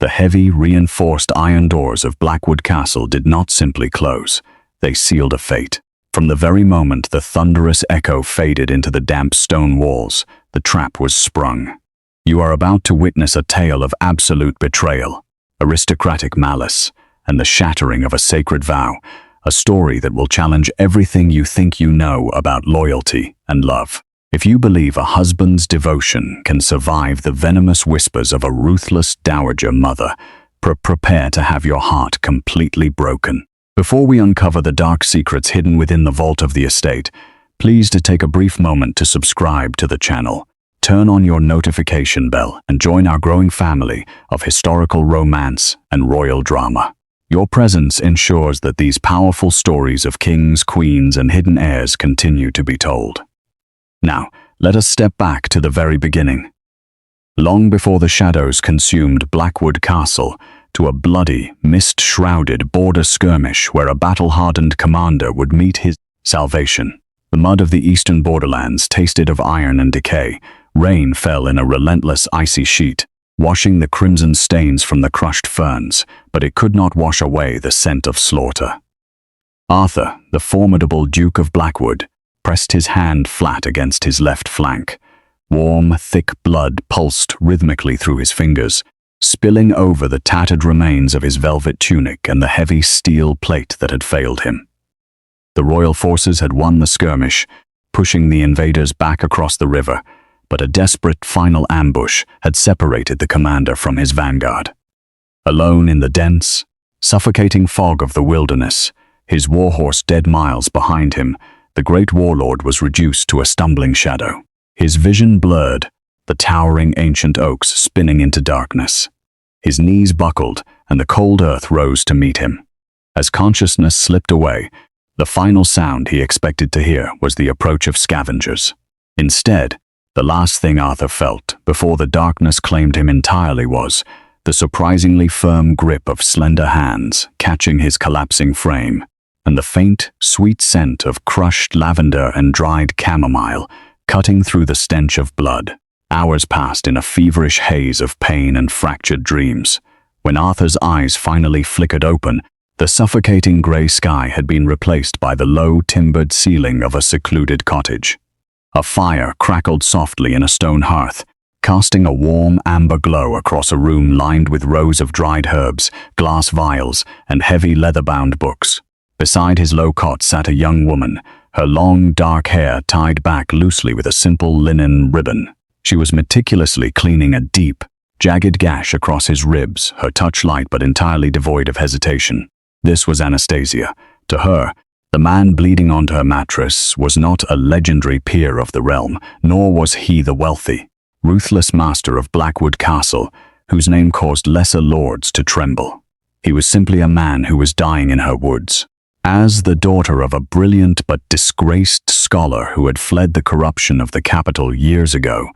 The heavy, reinforced iron doors of Blackwood Castle did not simply close. They sealed a fate. From the very moment the thunderous echo faded into the damp stone walls, the trap was sprung. You are about to witness a tale of absolute betrayal, aristocratic malice, and the shattering of a sacred vow, a story that will challenge everything you think you know about loyalty and love. If you believe a husband's devotion can survive the venomous whispers of a ruthless dowager mother, prepare to have your heart completely broken. Before we uncover the dark secrets hidden within the vault of the estate, please take a brief moment to subscribe to the channel. Turn on your notification bell and join our growing family of historical romance and royal drama. Your presence ensures that these powerful stories of kings, queens, and hidden heirs continue to be told. Now, let us step back to the very beginning. Long before the shadows consumed Blackwood Castle, to a bloody, mist-shrouded border skirmish where a battle-hardened commander would meet his salvation. The mud of the eastern borderlands tasted of iron and decay. Rain fell in a relentless icy sheet, washing the crimson stains from the crushed ferns, but it could not wash away the scent of slaughter. Arthur, the formidable Duke of Blackwood, pressed his hand flat against his left flank. Warm, thick blood pulsed rhythmically through his fingers, spilling over the tattered remains of his velvet tunic and the heavy steel plate that had failed him. The royal forces had won the skirmish, pushing the invaders back across the river, but a desperate final ambush had separated the commander from his vanguard. Alone in the dense, suffocating fog of the wilderness, his warhorse dead miles behind him, the great warlord was reduced to a stumbling shadow. His vision blurred, the towering ancient oaks spinning into darkness. His knees buckled, and the cold earth rose to meet him. As consciousness slipped away, the final sound he expected to hear was the approach of scavengers. Instead, the last thing Arthur felt before the darkness claimed him entirely was the surprisingly firm grip of slender hands catching his collapsing frame, and the faint, sweet scent of crushed lavender and dried chamomile cutting through the stench of blood. Hours passed in a feverish haze of pain and fractured dreams. When Arthur's eyes finally flickered open, the suffocating grey sky had been replaced by the low, timbered ceiling of a secluded cottage. A fire crackled softly in a stone hearth, casting a warm amber glow across a room lined with rows of dried herbs, glass vials, and heavy leather-bound books. Beside his low cot sat a young woman, her long, dark hair tied back loosely with a simple linen ribbon. She was meticulously cleaning a deep, jagged gash across his ribs, her touch light but entirely devoid of hesitation. This was Anastasia. To her, the man bleeding onto her mattress was not a legendary peer of the realm, nor was he the wealthy, ruthless master of Blackwood Castle, whose name caused lesser lords to tremble. He was simply a man who was dying in her woods. As the daughter of a brilliant but disgraced scholar who had fled the corruption of the capital years ago,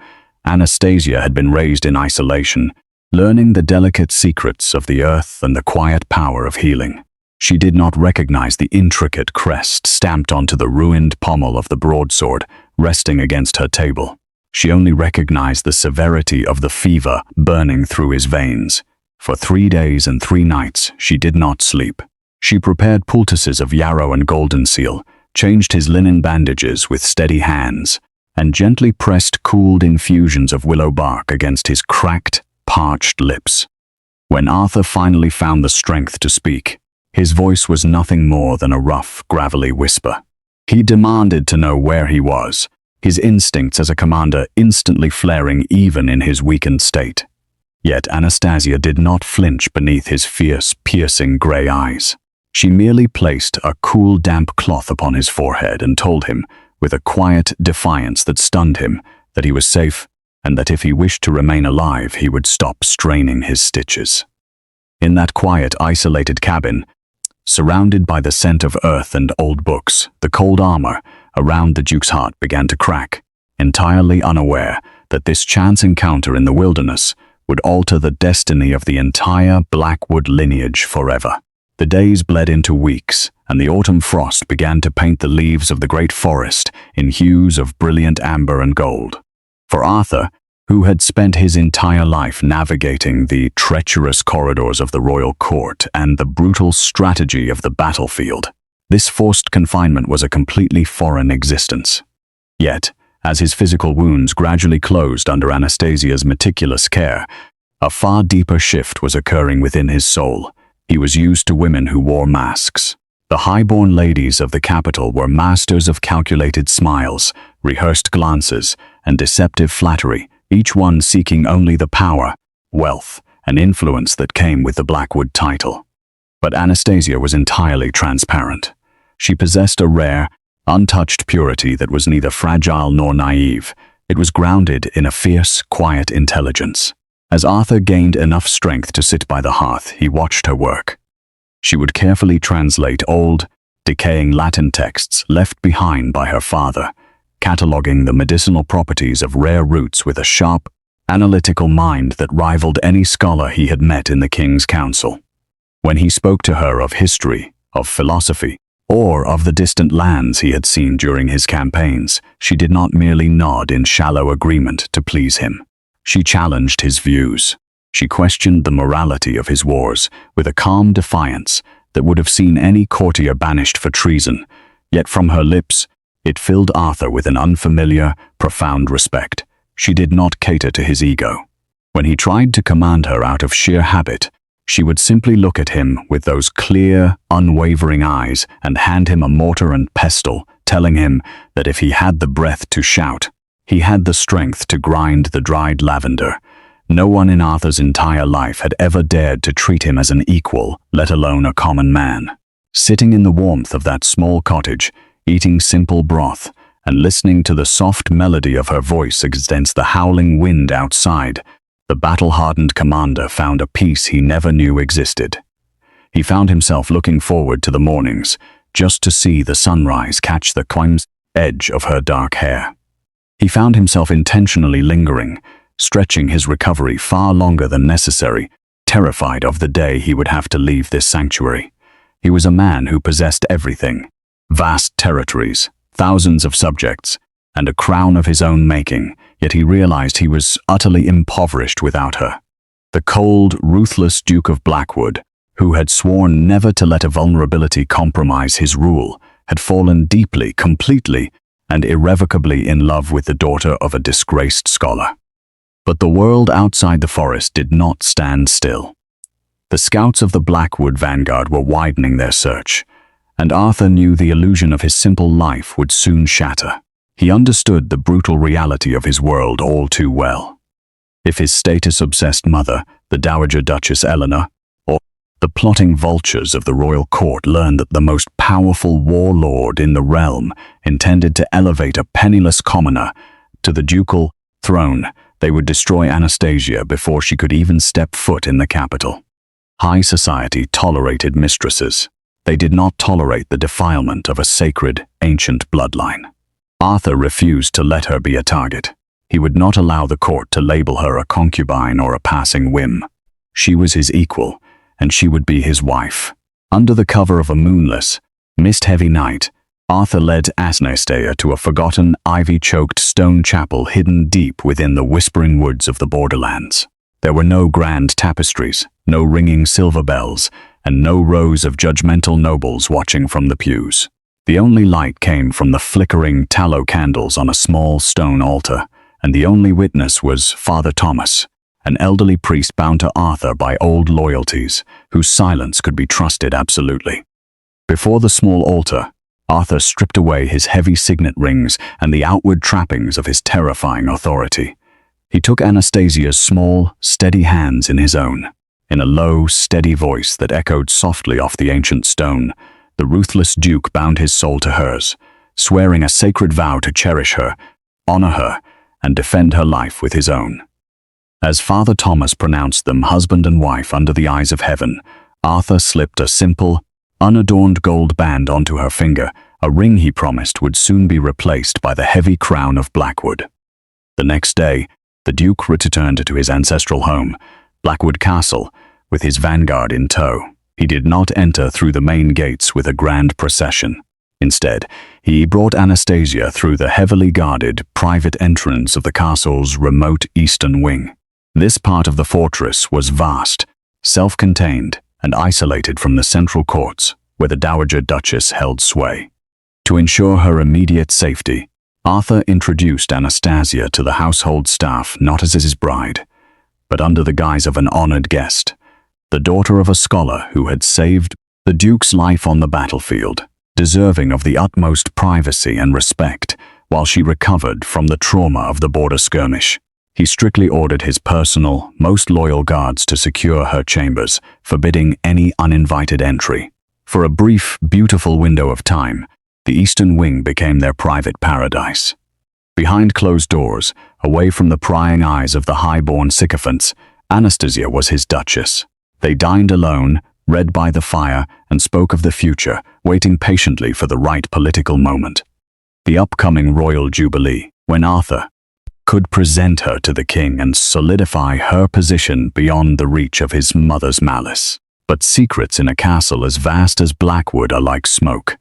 Anastasia had been raised in isolation, learning the delicate secrets of the earth and the quiet power of healing. She did not recognize the intricate crest stamped onto the ruined pommel of the broadsword resting against her table. She only recognized the severity of the fever burning through his veins. For 3 days and 3 nights she did not sleep. She prepared poultices of yarrow and golden seal, changed his linen bandages with steady hands, and gently pressed cooled infusions of willow bark against his cracked, parched lips. When Arthur finally found the strength to speak, his voice was nothing more than a rough, gravelly whisper. He demanded to know where he was, his instincts as a commander instantly flaring even in his weakened state. Yet Anastasia did not flinch beneath his fierce, piercing grey eyes. She merely placed a cool, damp cloth upon his forehead and told him, with a quiet defiance that stunned him, that he was safe and that if he wished to remain alive, he would stop straining his stitches. In that quiet, isolated cabin, surrounded by the scent of earth and old books, the cold armor around the Duke's heart began to crack, entirely unaware that this chance encounter in the wilderness would alter the destiny of the entire Blackwood lineage forever. The days bled into weeks, and the autumn frost began to paint the leaves of the great forest in hues of brilliant amber and gold. For Arthur, who had spent his entire life navigating the treacherous corridors of the royal court and the brutal strategy of the battlefield. This forced confinement was a completely foreign existence. Yet, as his physical wounds gradually closed under Anastasia's meticulous care, a far deeper shift was occurring within his soul. He was used to women who wore masks. The high-born ladies of the capital were masters of calculated smiles, rehearsed glances, and deceptive flattery, each one seeking only the power, wealth, and influence that came with the Blackwood title. But Anastasia was entirely transparent. She possessed a rare, untouched purity that was neither fragile nor naive. It was grounded in a fierce, quiet intelligence. As Arthur gained enough strength to sit by the hearth, he watched her work. She would carefully translate old, decaying Latin texts left behind by her father, cataloging the medicinal properties of rare roots with a sharp, analytical mind that rivaled any scholar he had met in the king's council. When he spoke to her of history, of philosophy, or of the distant lands he had seen during his campaigns, she did not merely nod in shallow agreement to please him. She challenged his views. She questioned the morality of his wars with a calm defiance that would have seen any courtier banished for treason, yet from her lips, it filled Arthur with an unfamiliar, profound respect. She did not cater to his ego. When he tried to command her out of sheer habit, she would simply look at him with those clear, unwavering eyes and hand him a mortar and pestle, telling him that if he had the breath to shout, he had the strength to grind the dried lavender. No one in Arthur's entire life had ever dared to treat him as an equal, let alone a common man. Sitting in the warmth of that small cottage, eating simple broth, and listening to the soft melody of her voice against the howling wind outside, the battle-hardened commander found a peace he never knew existed. He found himself looking forward to the mornings, just to see the sunrise catch the crimson edge of her dark hair. He found himself intentionally lingering, stretching his recovery far longer than necessary, terrified of the day he would have to leave this sanctuary. He was a man who possessed everything: vast territories, thousands of subjects, and a crown of his own making, yet he realized he was utterly impoverished without her. The cold, ruthless Duke of Blackwood, who had sworn never to let a vulnerability compromise his rule, had fallen deeply, completely, and irrevocably in love with the daughter of a disgraced scholar. But the world outside the forest did not stand still. The scouts of the Blackwood vanguard were widening their search, and Arthur knew the illusion of his simple life would soon shatter. He understood the brutal reality of his world all too well. If his status-obsessed mother, the Dowager Duchess Eleanor, or the plotting vultures of the royal court learned that the most powerful warlord in the realm intended to elevate a penniless commoner to the ducal throne, they would destroy Anastasia before she could even step foot in the capital. High society tolerated mistresses. They did not tolerate the defilement of a sacred, ancient bloodline. Arthur refused to let her be a target. He would not allow the court to label her a concubine or a passing whim. She was his equal, and she would be his wife. Under the cover of a moonless, mist-heavy night, Arthur led Anastasia to a forgotten, ivy-choked stone chapel hidden deep within the whispering woods of the borderlands. There were no grand tapestries, no ringing silver bells, and no rows of judgmental nobles watching from the pews. The only light came from the flickering tallow candles on a small stone altar, and the only witness was Father Thomas, an elderly priest bound to Arthur by old loyalties, whose silence could be trusted absolutely. Before the small altar, Arthur stripped away his heavy signet rings and the outward trappings of his terrifying authority. He took Anastasia's small, steady hands in his own. In a low, steady voice that echoed softly off the ancient stone, the ruthless Duke bound his soul to hers, swearing a sacred vow to cherish her, honor her, and defend her life with his own. As Father Thomas pronounced them husband and wife under the eyes of heaven, Arthur slipped a simple, unadorned gold band onto her finger, a ring he promised would soon be replaced by the heavy crown of Blackwood. The next day, the Duke returned to his ancestral home, Blackwood Castle, with his vanguard in tow. He did not enter through the main gates with a grand procession. Instead, he brought Anastasia through the heavily guarded private entrance of the castle's remote eastern wing. This part of the fortress was vast, self-contained, and isolated from the central courts, where the Dowager Duchess held sway. To ensure her immediate safety, Arthur introduced Anastasia to the household staff not as his bride, but under the guise of an honored guest, the daughter of a scholar who had saved the Duke's life on the battlefield, deserving of the utmost privacy and respect while she recovered from the trauma of the border skirmish. He strictly ordered his personal, most loyal guards to secure her chambers, forbidding any uninvited entry. For a brief, beautiful window of time, the Eastern Wing became their private paradise. Behind closed doors, away from the prying eyes of the high-born sycophants, Anastasia was his duchess. They dined alone, read by the fire, and spoke of the future, waiting patiently for the right political moment. The upcoming royal jubilee, when Arthur could present her to the king and solidify her position beyond the reach of his mother's malice. But secrets in a castle as vast as Blackwood are like smoke.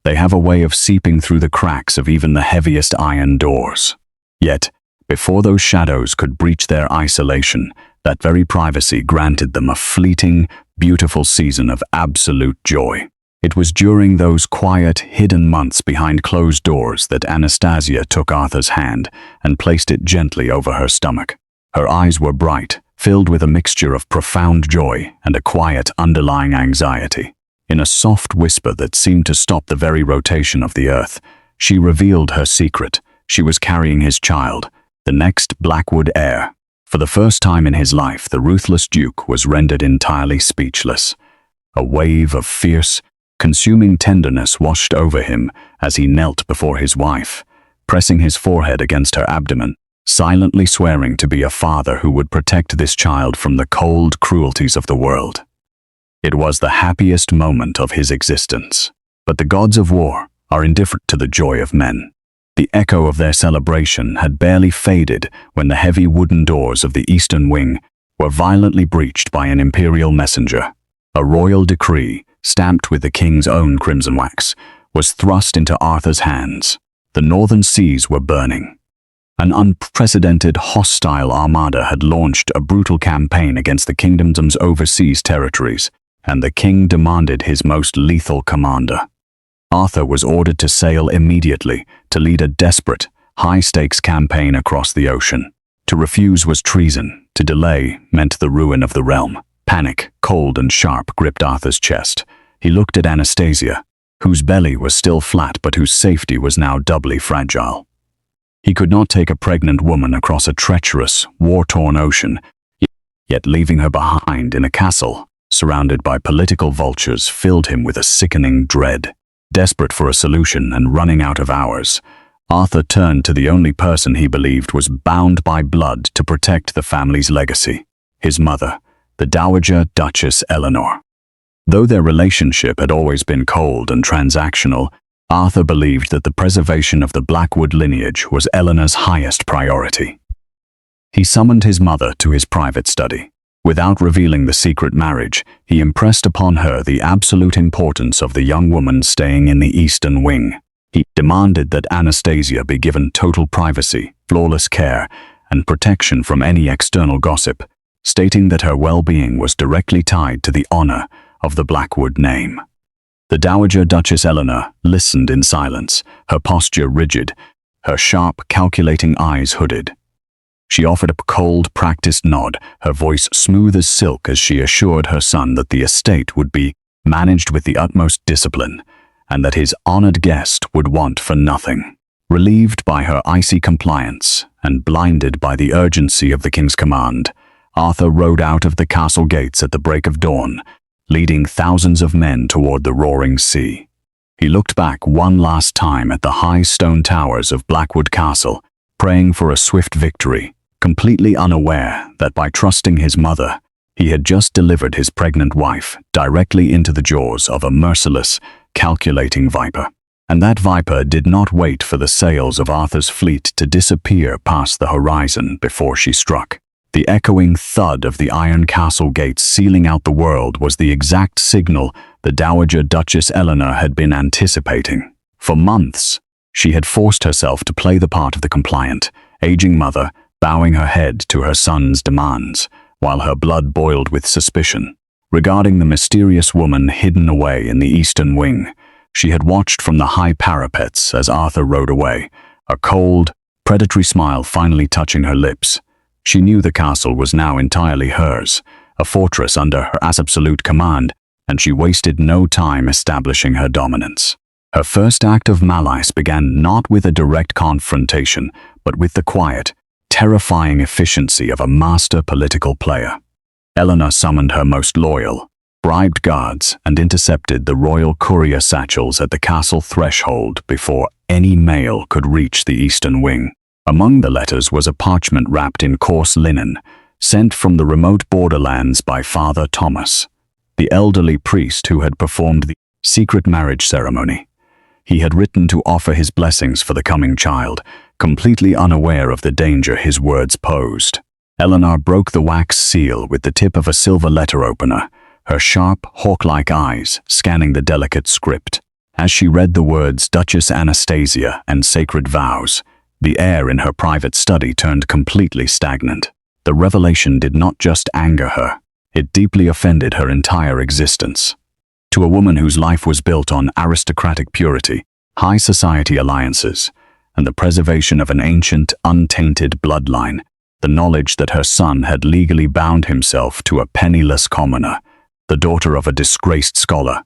They have a way of seeping through the cracks of even the heaviest iron doors. Yet, before those shadows could breach their isolation, that very privacy granted them a fleeting, beautiful season of absolute joy. It was during those quiet, hidden months behind closed doors that Anastasia took Arthur's hand and placed it gently over her stomach. Her eyes were bright, filled with a mixture of profound joy and a quiet underlying anxiety. In a soft whisper that seemed to stop the very rotation of the earth, she revealed her secret. She was carrying his child, the next Blackwood heir. For the first time in his life, the ruthless Duke was rendered entirely speechless. A wave of fierce, consuming tenderness washed over him as he knelt before his wife, pressing his forehead against her abdomen, silently swearing to be a father who would protect this child from the cold cruelties of the world. It was the happiest moment of his existence. But the gods of war are indifferent to the joy of men. The echo of their celebration had barely faded when the heavy wooden doors of the Eastern Wing were violently breached by an imperial messenger. A royal decree, stamped with the king's own crimson wax, was thrust into Arthur's hands. The northern seas were burning. An unprecedented hostile armada had launched a brutal campaign against the kingdom's overseas territories, and the king demanded his most lethal commander. Arthur was ordered to sail immediately to lead a desperate, high-stakes campaign across the ocean. To refuse was treason. To delay meant the ruin of the realm. Panic, cold and sharp, gripped Arthur's chest. He looked at Anastasia, whose belly was still flat but whose safety was now doubly fragile. He could not take a pregnant woman across a treacherous, war-torn ocean, yet leaving her behind in a castle, surrounded by political vultures, filled him with a sickening dread. Desperate for a solution and running out of hours, Arthur turned to the only person he believed was bound by blood to protect the family's legacy, his mother, the Dowager Duchess Eleanor. Though their relationship had always been cold and transactional, Arthur believed that the preservation of the Blackwood lineage was Eleanor's highest priority. He summoned his mother to his private study. Without revealing the secret marriage, he impressed upon her the absolute importance of the young woman staying in the Eastern Wing. He demanded that Anastasia be given total privacy, flawless care, and protection from any external gossip, stating that her well-being was directly tied to the honor of the Blackwood name. The Dowager Duchess Eleanor listened in silence, her posture rigid, her sharp, calculating eyes hooded. She offered a cold, practiced nod, her voice smooth as silk as she assured her son that the estate would be managed with the utmost discipline, and that his honored guest would want for nothing. Relieved by her icy compliance and blinded by the urgency of the king's command, Arthur rode out of the castle gates at the break of dawn, leading thousands of men toward the roaring sea. He looked back one last time at the high stone towers of Blackwood Castle, praying for a swift victory, completely unaware that by trusting his mother, he had just delivered his pregnant wife directly into the jaws of a merciless, calculating viper. And that viper did not wait for the sails of Arthur's fleet to disappear past the horizon before she struck. The echoing thud of the iron castle gates sealing out the world was the exact signal the Dowager Duchess Eleanor had been anticipating. For months, she had forced herself to play the part of the compliant, aging mother, bowing her head to her son's demands, while her blood boiled with suspicion. Regarding the mysterious woman hidden away in the eastern wing, she had watched from the high parapets as Arthur rode away, a cold, predatory smile finally touching her lips. She knew the castle was now entirely hers, a fortress under her absolute command, and she wasted no time establishing her dominance. Her first act of malice began not with a direct confrontation, but with the quiet, terrifying efficiency of a master political player. Eleanor summoned her most loyal, bribed guards, and intercepted the royal courier satchels at the castle threshold before any mail could reach the eastern wing. Among the letters was a parchment wrapped in coarse linen, sent from the remote borderlands by Father Thomas, the elderly priest who had performed the secret marriage ceremony. He had written to offer his blessings for the coming child, completely unaware of the danger his words posed. Eleanor broke the wax seal with the tip of a silver letter opener, her sharp, hawk-like eyes scanning the delicate script. As she read the words Duchess Anastasia and sacred vows, the air in her private study turned completely stagnant. The revelation did not just anger her, it deeply offended her entire existence. To a woman whose life was built on aristocratic purity, high society alliances, and the preservation of an ancient, untainted bloodline, the knowledge that her son had legally bound himself to a penniless commoner, the daughter of a disgraced scholar,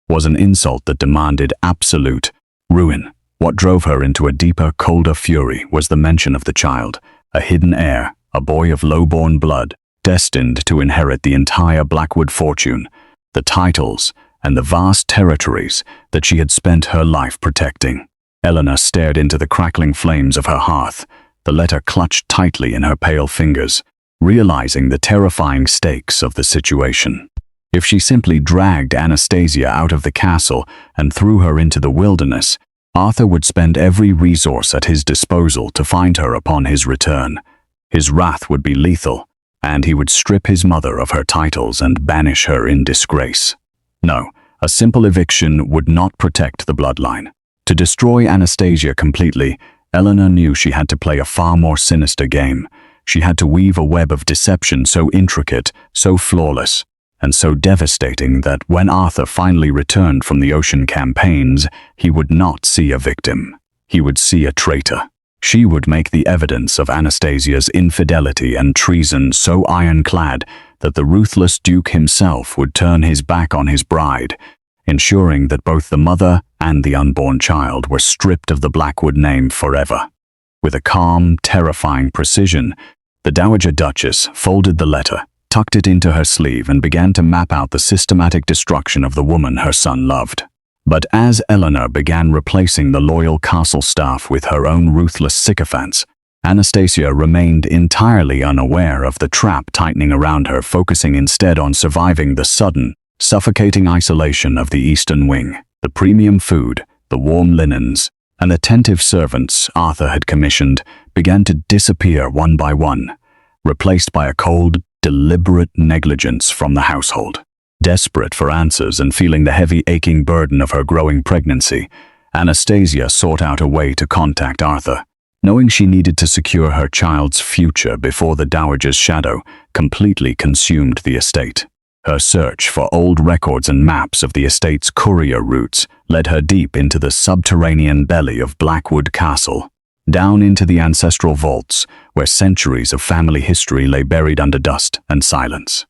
was an insult that demanded absolute ruin. What drove her into a deeper, colder fury was the mention of the child, a hidden heir, a boy of low-born blood, destined to inherit the entire Blackwood fortune, the titles, and the vast territories that she had spent her life protecting. Eleanor stared into the crackling flames of her hearth, the letter clutched tightly in her pale fingers, realizing the terrifying stakes of the situation. If she simply dragged Anastasia out of the castle and threw her into the wilderness, Arthur would spend every resource at his disposal to find her upon his return. His wrath would be lethal, and he would strip his mother of her titles and banish her in disgrace. No, a simple eviction would not protect the bloodline. To destroy Anastasia completely, Eleanor knew she had to play a far more sinister game. She had to weave a web of deception so intricate, so flawless, and so devastating that when Arthur finally returned from the ocean campaigns, he would not see a victim. He would see a traitor. She would make the evidence of Anastasia's infidelity and treason so ironclad that the ruthless Duke himself would turn his back on his bride, ensuring that both the mother and the unborn child were stripped of the Blackwood name forever. With a calm, terrifying precision, the Dowager Duchess folded the letter, tucked it into her sleeve, and began to map out the systematic destruction of the woman her son loved. But as Eleanor began replacing the loyal castle staff with her own ruthless sycophants, Anastasia remained entirely unaware of the trap tightening around her, focusing instead on surviving the sudden, suffocating isolation of the eastern wing. The premium food, the warm linens, and attentive servants Arthur had commissioned began to disappear one by one, replaced by a cold, deliberate negligence from the household. Desperate for answers and feeling the heavy, aching burden of her growing pregnancy, Anastasia sought out a way to contact Arthur, knowing she needed to secure her child's future before the Dowager's shadow completely consumed the estate. Her search for old records and maps of the estate's courier routes led her deep into the subterranean belly of Blackwood Castle, down into the ancestral vaults where centuries of family history lay buried under dust and silence.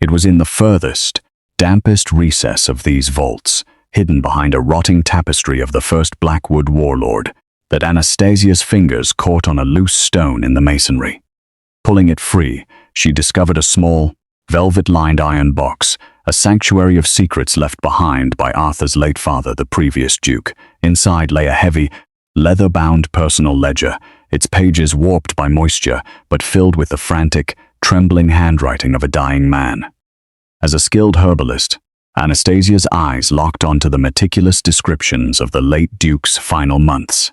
It was in the furthest, dampest recess of these vaults, hidden behind a rotting tapestry of the first Blackwood warlord, that Anastasia's fingers caught on a loose stone in the masonry. Pulling it free, she discovered a small, velvet-lined iron box, a sanctuary of secrets left behind by Arthur's late father, the previous duke. Inside lay a heavy, leather-bound personal ledger, its pages warped by moisture, but filled with the frantic, trembling handwriting of a dying man. As a skilled herbalist, Anastasia's eyes locked onto the meticulous descriptions of the late Duke's final months.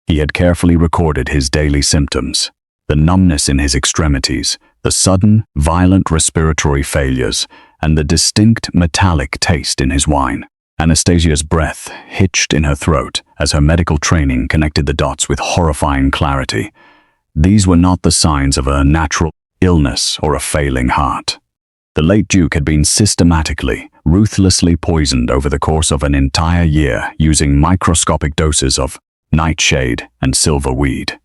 He had carefully recorded his daily symptoms, the numbness in his extremities, the sudden, violent respiratory failures, and the distinct metallic taste in his wine. Anastasia's breath hitched in her throat as her medical training connected the dots with horrifying clarity. These were not the signs of a natural illness or a failing heart. The late Duke had been systematically, ruthlessly poisoned over the course of an entire year using microscopic doses of nightshade and silverweed.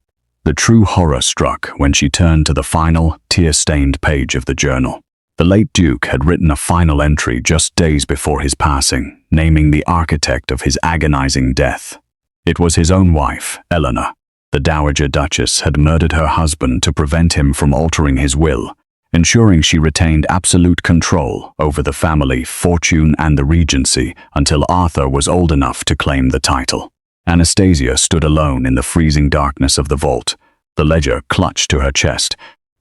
The true horror struck when she turned to the final, tear-stained page of the journal. The late Duke had written a final entry just days before his passing, naming the architect of his agonizing death. It was his own wife, Eleanor. The Dowager Duchess had murdered her husband to prevent him from altering his will, ensuring she retained absolute control over the family, fortune, and the regency until Arthur was old enough to claim the title. Anastasia stood alone in the freezing darkness of the vault, the ledger clutched to her chest,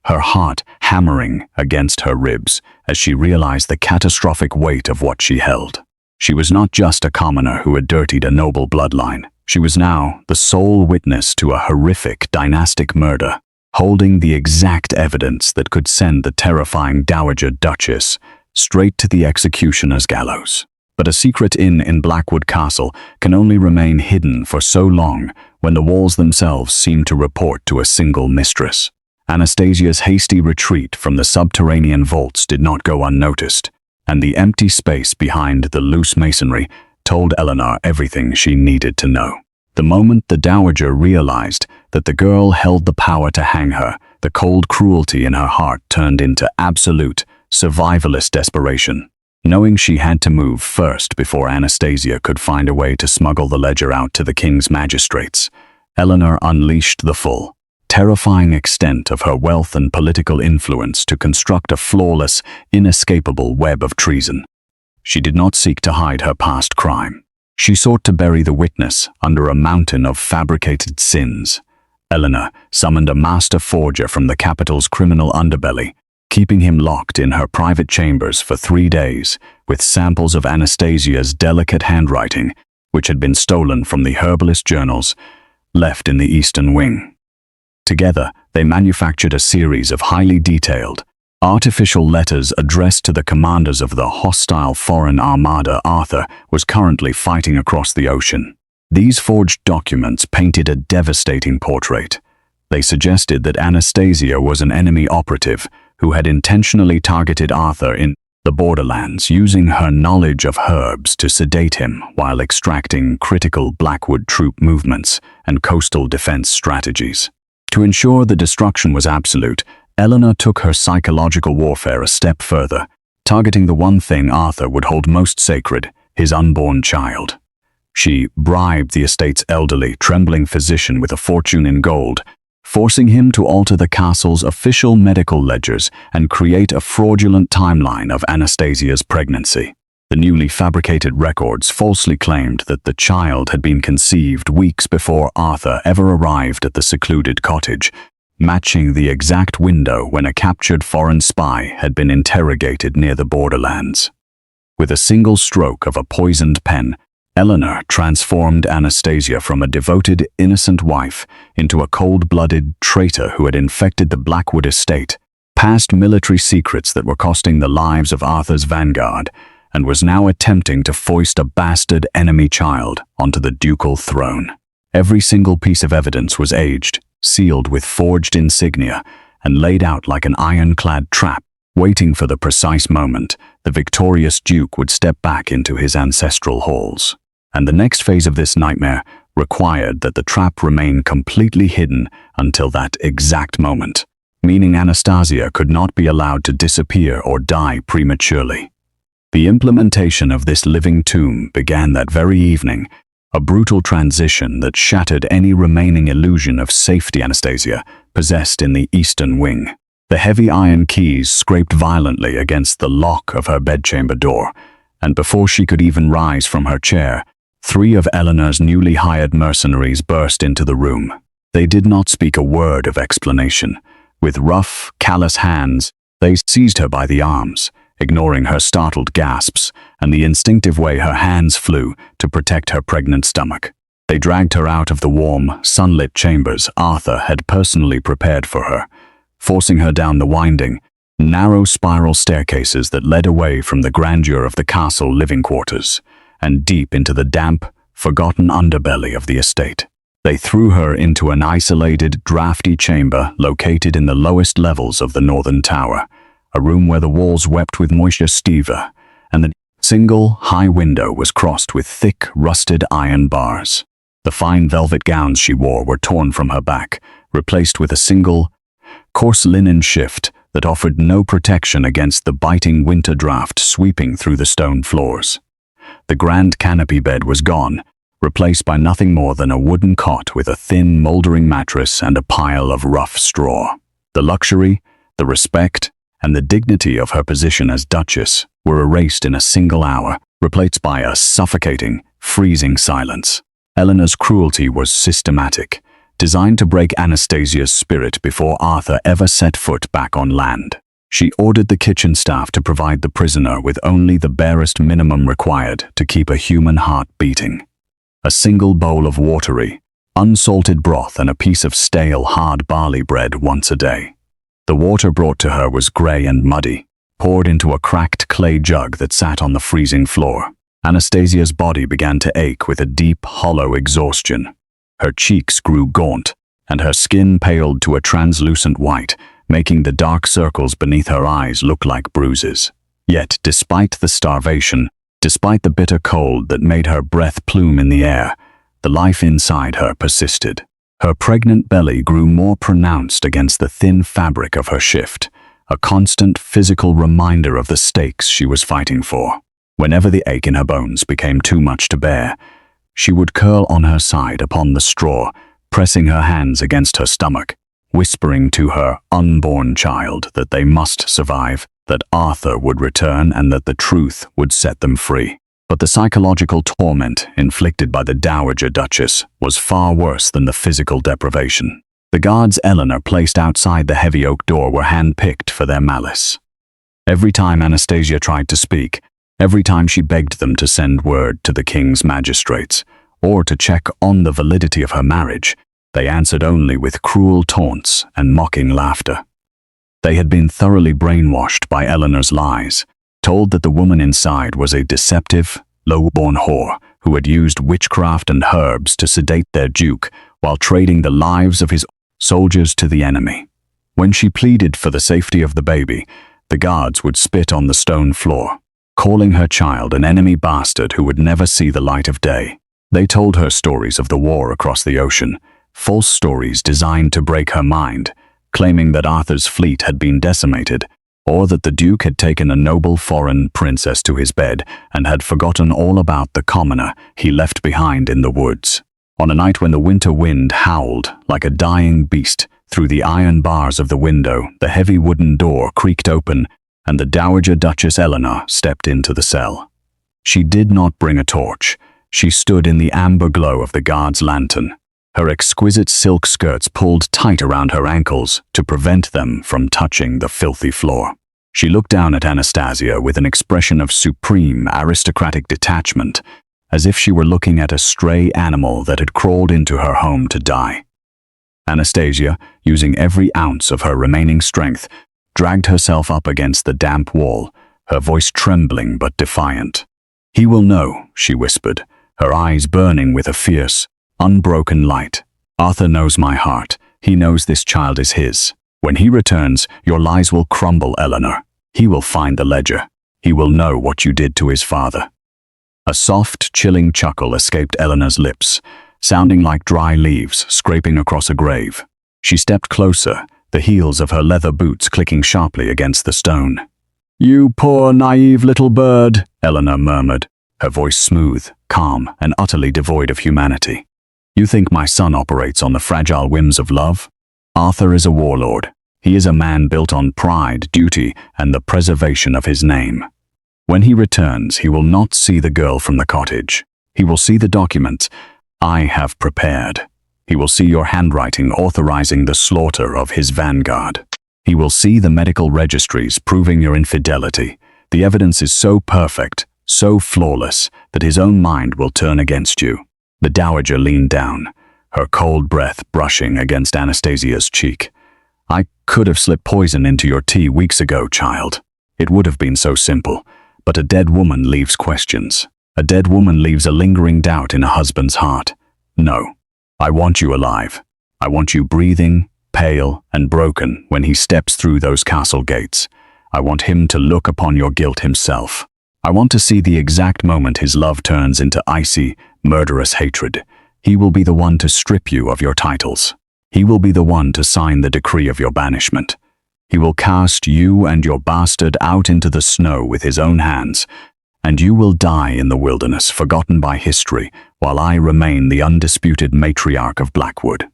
her heart hammering against her ribs as she realized the catastrophic weight of what she held. She was not just a commoner who had dirtied a noble bloodline. She was now the sole witness to a horrific dynastic murder, holding the exact evidence that could send the terrifying Dowager Duchess straight to the executioner's gallows. But a secret inn in Blackwood Castle can only remain hidden for so long when the walls themselves seem to report to a single mistress. Anastasia's hasty retreat from the subterranean vaults did not go unnoticed, and the empty space behind the loose masonry told Eleanor everything she needed to know. The moment the Dowager realized that the girl held the power to hang her, the cold cruelty in her heart turned into absolute, survivalist desperation. Knowing she had to move first before Anastasia could find a way to smuggle the ledger out to the king's magistrates, Eleanor unleashed the full, terrifying extent of her wealth and political influence to construct a flawless, inescapable web of treason. She did not seek to hide her past crime. She sought to bury the witness under a mountain of fabricated sins. Eleanor summoned a master forger from the capital's criminal underbelly, keeping him locked in her private chambers for 3 days with samples of Anastasia's delicate handwriting, which had been stolen from the herbalist journals left in the Eastern Wing. Together, they manufactured a series of highly detailed, artificial letters addressed to the commanders of the hostile foreign armada Arthur was currently fighting across the ocean. These forged documents painted a devastating portrait. They suggested that Anastasia was an enemy operative who had intentionally targeted Arthur in the borderlands, using her knowledge of herbs to sedate him while extracting critical Blackwood troop movements and coastal defense strategies. To ensure the destruction was absolute, Eleanor took her psychological warfare a step further, targeting the one thing Arthur would hold most sacred, his unborn child. She bribed the estate's elderly, trembling physician with a fortune in gold, forcing him to alter the castle's official medical ledgers and create a fraudulent timeline of Anastasia's pregnancy. The newly fabricated records falsely claimed that the child had been conceived weeks before Arthur ever arrived at the secluded cottage, matching the exact window when a captured foreign spy had been interrogated near the borderlands. With a single stroke of a poisoned pen, Eleanor transformed Anastasia from a devoted, innocent wife into a cold-blooded traitor who had infected the Blackwood estate, passed military secrets that were costing the lives of Arthur's vanguard, and was now attempting to foist a bastard enemy child onto the ducal throne. Every single piece of evidence was aged, sealed with forged insignia, and laid out like an iron-clad trap, waiting for the precise moment the victorious Duke would step back into his ancestral halls. And the next phase of this nightmare required that the trap remain completely hidden until that exact moment, meaning Anastasia could not be allowed to disappear or die prematurely. The implementation of this living tomb began that very evening, a brutal transition that shattered any remaining illusion of safety Anastasia possessed in the Eastern Wing. The heavy iron keys scraped violently against the lock of her bedchamber door, and before she could even rise from her chair, 3 of Eleanor's newly hired mercenaries burst into the room. They did not speak a word of explanation. With rough, callous hands, they seized her by the arms, ignoring her startled gasps and the instinctive way her hands flew to protect her pregnant stomach. They dragged her out of the warm, sunlit chambers Arthur had personally prepared for her, forcing her down the winding, narrow spiral staircases that led away from the grandeur of the castle living quarters. and deep into the damp, forgotten underbelly of the estate. They threw her into an isolated, drafty chamber located in the lowest levels of the northern tower, a room where the walls wept with moisture stever, and the single high window was crossed with thick, rusted iron bars. The fine velvet gowns she wore were torn from her back, replaced with a single, coarse linen shift that offered no protection against the biting winter draft sweeping through the stone floors. The grand canopy bed was gone, replaced by nothing more than a wooden cot with a thin, moldering mattress and a pile of rough straw. The luxury, the respect, and the dignity of her position as Duchess were erased in a single hour, replaced by a suffocating, freezing silence. Eleanor's cruelty was systematic, designed to break Anastasia's spirit before Arthur ever set foot back on land. She ordered the kitchen staff to provide the prisoner with only the barest minimum required to keep a human heart beating. A single bowl of watery, unsalted broth and a piece of stale, hard barley bread once a day. The water brought to her was grey and muddy, poured into a cracked clay jug that sat on the freezing floor. Anastasia's body began to ache with a deep, hollow exhaustion. Her cheeks grew gaunt, and her skin paled to a translucent white, making the dark circles beneath her eyes look like bruises. Yet, despite the starvation, despite the bitter cold that made her breath plume in the air, the life inside her persisted. Her pregnant belly grew more pronounced against the thin fabric of her shift, a constant physical reminder of the stakes she was fighting for. Whenever the ache in her bones became too much to bear, she would curl on her side upon the straw, pressing her hands against her stomach, whispering to her unborn child that they must survive, that Arthur would return and that the truth would set them free. But the psychological torment inflicted by the Dowager Duchess was far worse than the physical deprivation. The guards Eleanor placed outside the heavy oak door were hand-picked for their malice. Every time Anastasia tried to speak, every time she begged them to send word to the king's magistrates, or to check on the validity of her marriage, they answered only with cruel taunts and mocking laughter. They had been thoroughly brainwashed by Eleanor's lies, told that the woman inside was a deceptive, low-born whore who had used witchcraft and herbs to sedate their duke while trading the lives of his soldiers to the enemy. When she pleaded for the safety of the baby, the guards would spit on the stone floor, calling her child an enemy bastard who would never see the light of day. They told her stories of the war across the ocean, false stories designed to break her mind, claiming that Arthur's fleet had been decimated, or that the Duke had taken a noble foreign princess to his bed and had forgotten all about the commoner he left behind in the woods. On a night when the winter wind howled like a dying beast through the iron bars of the window, the heavy wooden door creaked open and the Dowager Duchess Eleanor stepped into the cell. She did not bring a torch. She stood in the amber glow of the guard's lantern, her exquisite silk skirts pulled tight around her ankles to prevent them from touching the filthy floor. She looked down at Anastasia with an expression of supreme aristocratic detachment, as if she were looking at a stray animal that had crawled into her home to die. Anastasia, using every ounce of her remaining strength, dragged herself up against the damp wall, her voice trembling but defiant. "He will know," she whispered, her eyes burning with a fierce, unbroken light. "Arthur knows my heart. He knows this child is his. When he returns, your lies will crumble, Eleanor. He will find the ledger. He will know what you did to his father." A soft, chilling chuckle escaped Eleanor's lips, sounding like dry leaves scraping across a grave. She stepped closer, the heels of her leather boots clicking sharply against the stone. "You poor, naive little bird," Eleanor murmured, her voice smooth, calm, and utterly devoid of humanity. "You think my son operates on the fragile whims of love? Arthur is a warlord. He is a man built on pride, duty, and the preservation of his name. When he returns, he will not see the girl from the cottage. He will see the documents I have prepared. He will see your handwriting authorizing the slaughter of his vanguard. He will see the medical registries proving your infidelity. The evidence is so perfect, so flawless, that his own mind will turn against you." The Dowager leaned down, her cold breath brushing against Anastasia's cheek. "I could have slipped poison into your tea weeks ago, child. It would have been so simple, but a dead woman leaves questions. A dead woman leaves a lingering doubt in a husband's heart. No, I want you alive. I want you breathing, pale, and broken when he steps through those castle gates. I want him to look upon your guilt himself. I want to see the exact moment his love turns into icy, murderous hatred. He will be the one to strip you of your titles. He will be the one to sign the decree of your banishment. He will cast you and your bastard out into the snow with his own hands, and you will die in the wilderness, forgotten by history, while I remain the undisputed matriarch of Blackwood.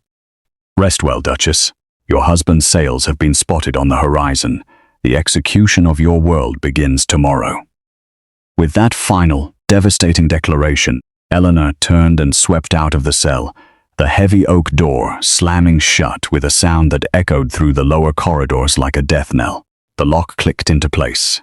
Rest well, Duchess. Your husband's sails have been spotted on the horizon. The execution of your world begins tomorrow. With that final, devastating declaration, Eleanor turned and swept out of the cell, the heavy oak door slamming shut with a sound that echoed through the lower corridors like a death knell. The lock clicked into place,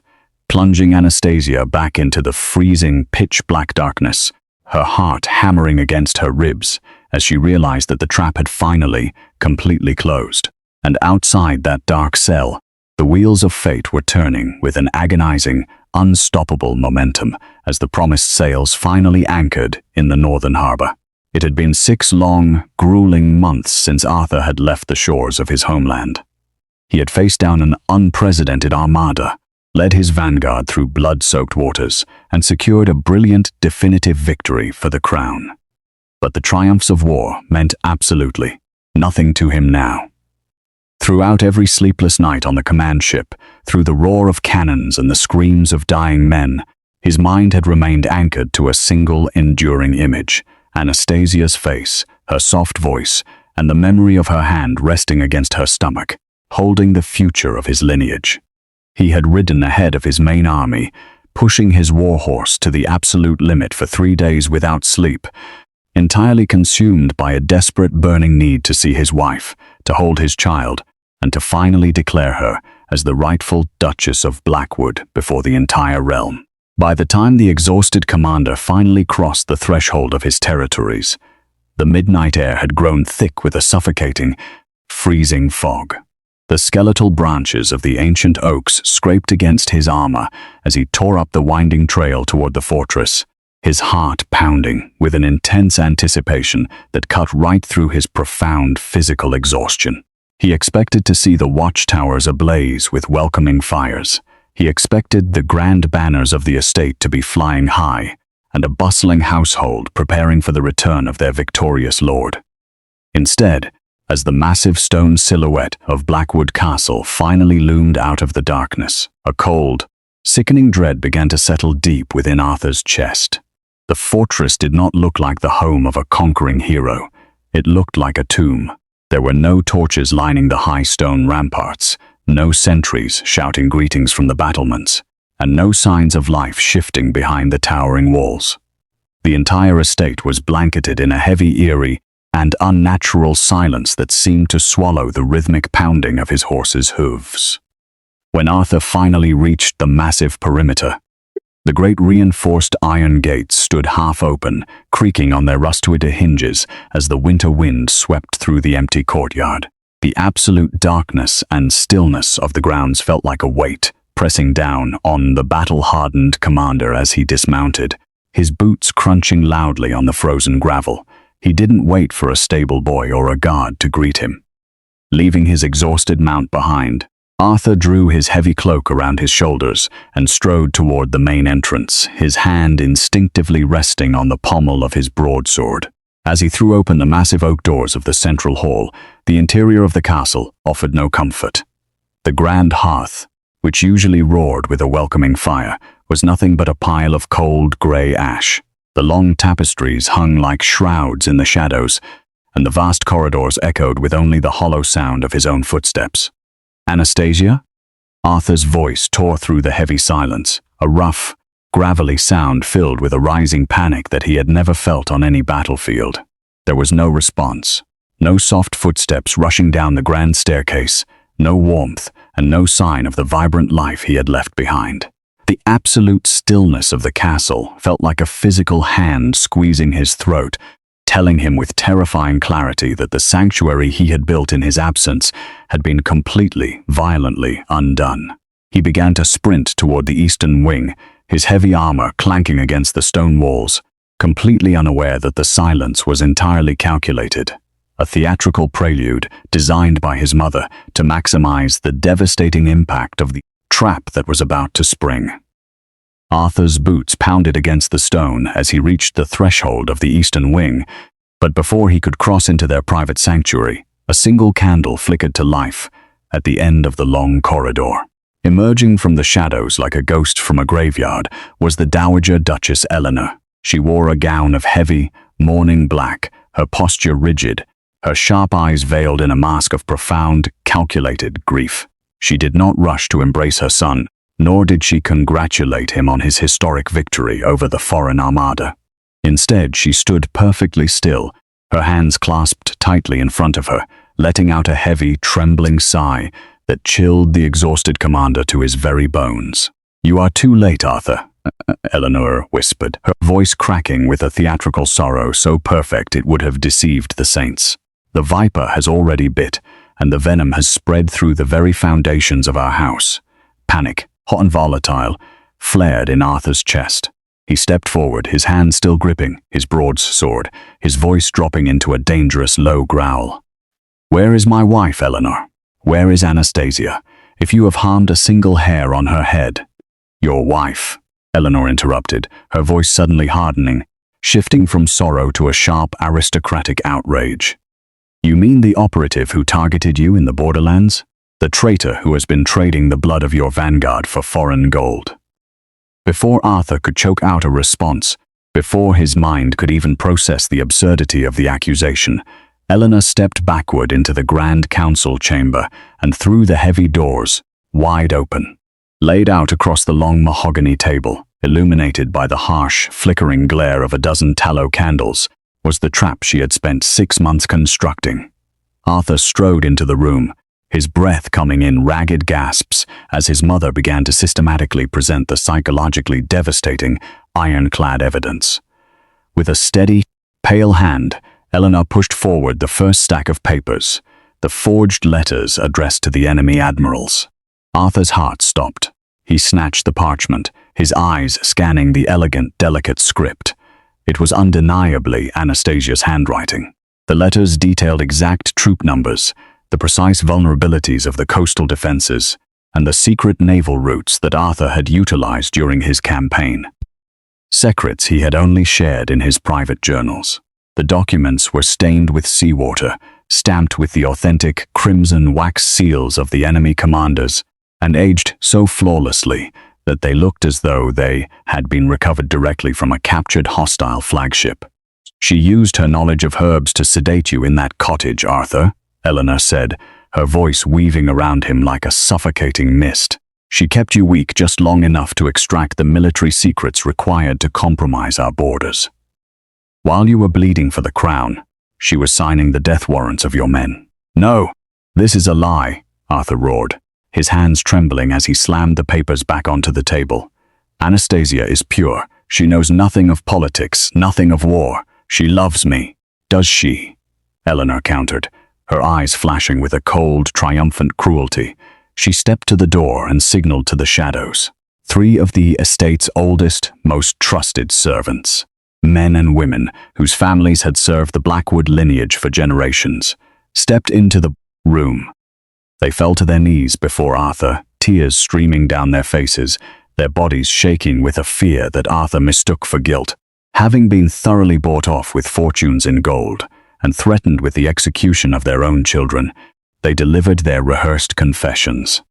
plunging Anastasia back into the freezing, pitch-black darkness, her heart hammering against her ribs as she realized that the trap had finally, completely closed. And outside that dark cell, the wheels of fate were turning with an agonizing, unstoppable momentum as the promised sails finally anchored in the northern harbor. It had been 6 long, grueling months since Arthur had left the shores of his homeland. He had faced down an unprecedented armada, led his vanguard through blood-soaked waters, and secured a brilliant, definitive victory for the crown. But the triumphs of war meant absolutely nothing to him now. Throughout every sleepless night on the command ship, through the roar of cannons and the screams of dying men, his mind had remained anchored to a single enduring image: Anastasia's face, her soft voice, and the memory of her hand resting against her stomach, holding the future of his lineage. He had ridden ahead of his main army, pushing his warhorse to the absolute limit for 3 days without sleep, entirely consumed by a desperate burning need to see his wife, to hold his child, and to finally declare her as the rightful Duchess of Blackwood before the entire realm. By the time the exhausted commander finally crossed the threshold of his territories, the midnight air had grown thick with a suffocating, freezing fog. The skeletal branches of the ancient oaks scraped against his armor as he tore up the winding trail toward the fortress, his heart pounding with an intense anticipation that cut right through his profound physical exhaustion. He expected to see the watchtowers ablaze with welcoming fires. He expected the grand banners of the estate to be flying high, and a bustling household preparing for the return of their victorious lord. Instead, as the massive stone silhouette of Blackwood Castle finally loomed out of the darkness, a cold, sickening dread began to settle deep within Arthur's chest. The fortress did not look like the home of a conquering hero. It looked like a tomb. There were no torches lining the high stone ramparts, no sentries shouting greetings from the battlements, and no signs of life shifting behind the towering walls. The entire estate was blanketed in a heavy, eerie, and unnatural silence that seemed to swallow the rhythmic pounding of his horse's hooves. When Arthur finally reached the massive perimeter, the great reinforced iron gates stood half open, creaking on their rust-wood hinges as the winter wind swept through the empty courtyard. The absolute darkness and stillness of the grounds felt like a weight, pressing down on the battle-hardened commander as he dismounted, his boots crunching loudly on the frozen gravel. He didn't wait for a stable boy or a guard to greet him. Leaving his exhausted mount behind, Arthur drew his heavy cloak around his shoulders and strode toward the main entrance, his hand instinctively resting on the pommel of his broadsword. As he threw open the massive oak doors of the central hall, the interior of the castle offered no comfort. The grand hearth, which usually roared with a welcoming fire, was nothing but a pile of cold grey ash. The long tapestries hung like shrouds in the shadows, and the vast corridors echoed with only the hollow sound of his own footsteps. "Anastasia?" Arthur's voice tore through the heavy silence, a rough, gravelly sound filled with a rising panic that he had never felt on any battlefield. There was no response, no soft footsteps rushing down the grand staircase, no warmth, and no sign of the vibrant life he had left behind. The absolute stillness of the castle felt like a physical hand squeezing his throat, telling him with terrifying clarity that the sanctuary he had built in his absence had been completely, violently undone. He began to sprint toward the eastern wing, his heavy armor clanking against the stone walls, completely unaware that the silence was entirely calculated, a theatrical prelude designed by his mother to maximize the devastating impact of the trap that was about to spring. Arthur's boots pounded against the stone as he reached the threshold of the eastern wing, but before he could cross into their private sanctuary, a single candle flickered to life at the end of the long corridor. Emerging from the shadows like a ghost from a graveyard was the Dowager Duchess Eleanor. She wore a gown of heavy, mourning black, her posture rigid, her sharp eyes veiled in a mask of profound, calculated grief. She did not rush to embrace her son, nor did she congratulate him on his historic victory over the foreign armada. Instead, she stood perfectly still, her hands clasped tightly in front of her, letting out a heavy, trembling sigh that chilled the exhausted commander to his very bones. "You are too late, Arthur," Eleanor whispered, her voice cracking with a theatrical sorrow so perfect it would have deceived the saints. "The viper has already bit, and the venom has spread through the very foundations of our house." Panic, hot and volatile, flared in Arthur's chest. He stepped forward, his hand still gripping his broadsword, his voice dropping into a dangerous low growl. "Where is my wife, Eleanor? Where is Anastasia? If you have harmed a single hair on her head—" "Your wife," Eleanor interrupted, her voice suddenly hardening, shifting from sorrow to a sharp, aristocratic outrage. "You mean the operative who targeted you in the borderlands? The traitor who has been trading the blood of your vanguard for foreign gold?" Before Arthur could choke out a response, before his mind could even process the absurdity of the accusation, Eleanor stepped backward into the Grand Council chamber and through the heavy doors, wide open. Laid out across the long mahogany table, illuminated by the harsh, flickering glare of a dozen tallow candles, was the trap she had spent 6 months constructing. Arthur strode into the room, his breath coming in ragged gasps as his mother began to systematically present the psychologically devastating, iron-clad evidence. With a steady, pale hand, Eleanor pushed forward the first stack of papers, the forged letters addressed to the enemy admirals. Arthur's heart stopped. He snatched the parchment, his eyes scanning the elegant, delicate script. It was undeniably Anastasia's handwriting. The letters detailed exact troop numbers, the precise vulnerabilities of the coastal defenses, and the secret naval routes that Arthur had utilized during his campaign. Secrets he had only shared in his private journals. The documents were stained with seawater, stamped with the authentic crimson wax seals of the enemy commanders, and aged so flawlessly that they looked as though they had been recovered directly from a captured hostile flagship. "She used her knowledge of herbs to sedate you in that cottage, Arthur," Eleanor said, her voice weaving around him like a suffocating mist. "She kept you weak just long enough to extract the military secrets required to compromise our borders. While you were bleeding for the crown, she was signing the death warrants of your men." "No, this is a lie," Arthur roared, his hands trembling as he slammed the papers back onto the table. "Anastasia is pure. She knows nothing of politics, nothing of war. She loves me." "Does she?" Eleanor countered, her eyes flashing with a cold, triumphant cruelty. She stepped to the door and signaled to the shadows. 3 of the estate's oldest, most trusted servants, men and women whose families had served the Blackwood lineage for generations, stepped into the room. They fell to their knees before Arthur, tears streaming down their faces, their bodies shaking with a fear that Arthur mistook for guilt. Having been thoroughly bought off with fortunes in gold and threatened with the execution of their own children, they delivered their rehearsed confessions.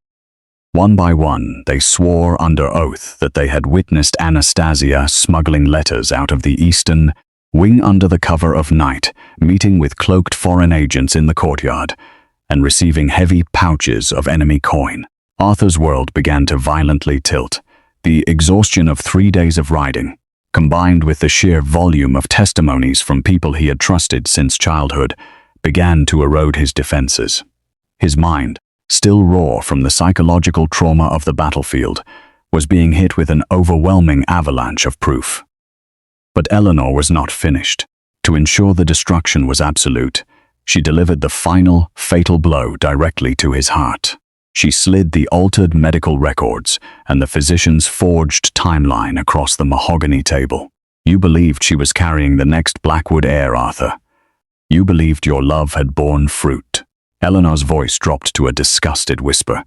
One by one, they swore under oath that they had witnessed Anastasia smuggling letters out of the eastern wing under the cover of night, meeting with cloaked foreign agents in the courtyard, and receiving heavy pouches of enemy coin. Arthur's world began to violently tilt. The exhaustion of 3 days of riding, combined with the sheer volume of testimonies from people he had trusted since childhood, began to erode his defenses. His mind, still raw from the psychological trauma of the battlefield, was being hit with an overwhelming avalanche of proof. But Eleanor was not finished. To ensure the destruction was absolute, she delivered the final, fatal blow directly to his heart. She slid the altered medical records and the physician's forged timeline across the mahogany table. You believed she was carrying the next Blackwood heir, Arthur. You believed your love had borne fruit. Eleanor's voice dropped to a disgusted whisper.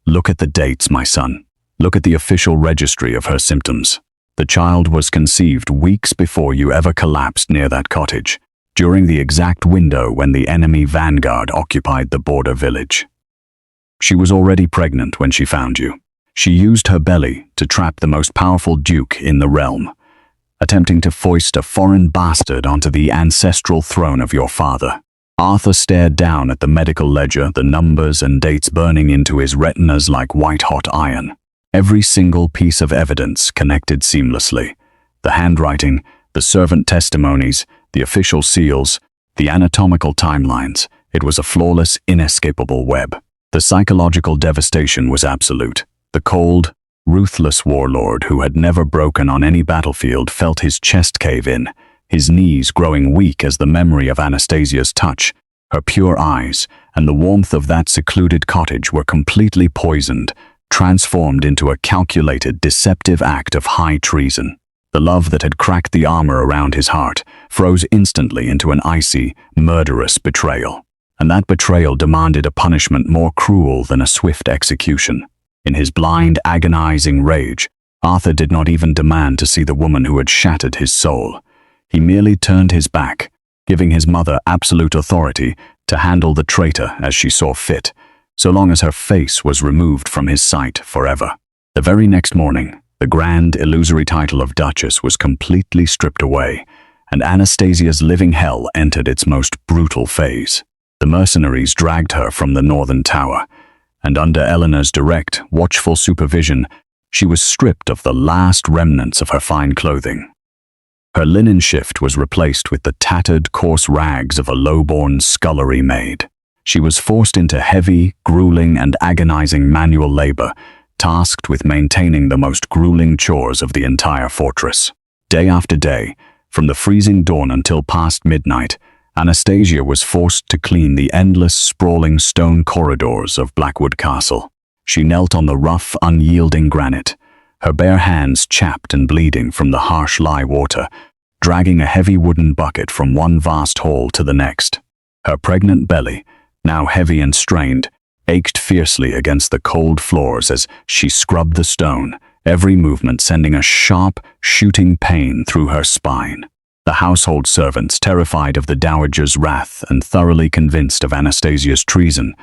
Look at the dates, my son. Look at the official registry of her symptoms. The child was conceived weeks before you ever collapsed near that cottage, during the exact window when the enemy vanguard occupied the border village. She was already pregnant when she found you. She used her belly to trap the most powerful duke in the realm, attempting to foist a foreign bastard onto the ancestral throne of your father. Arthur stared down at the medical ledger, the numbers and dates burning into his retinas like white-hot iron. Every single piece of evidence connected seamlessly. The handwriting, the servant testimonies, the official seals, the anatomical timelines. It was a flawless, inescapable web. The psychological devastation was absolute. The cold, ruthless warlord who had never broken on any battlefield felt his chest cave in, his knees growing weak as the memory of Anastasia's touch, her pure eyes, and the warmth of that secluded cottage were completely poisoned, transformed into a calculated, deceptive act of high treason. The love that had cracked the armor around his heart froze instantly into an icy, murderous betrayal. And that betrayal demanded a punishment more cruel than a swift execution. In his blind, agonizing rage, Arthur did not even demand to see the woman who had shattered his soul. He merely turned his back, giving his mother absolute authority to handle the traitor as she saw fit, so long as her face was removed from his sight forever. The very next morning, the grand, illusory title of Duchess was completely stripped away, and Anastasia's living hell entered its most brutal phase. The mercenaries dragged her from the northern tower, and under Eleanor's direct, watchful supervision, she was stripped of the last remnants of her fine clothing. Her linen shift was replaced with the tattered, coarse rags of a low-born scullery maid. She was forced into heavy, grueling, and agonizing manual labor, tasked with maintaining the most grueling chores of the entire fortress. Day after day, from the freezing dawn until past midnight, Anastasia was forced to clean the endless, sprawling stone corridors of Blackwood Castle. She knelt on the rough, unyielding granite, her bare hands chapped and bleeding from the harsh lye water, dragging a heavy wooden bucket from one vast hall to the next. Her pregnant belly, now heavy and strained, ached fiercely against the cold floors as she scrubbed the stone, every movement sending a sharp, shooting pain through her spine. The household servants, terrified of the dowager's wrath and thoroughly convinced of Anastasia's treason,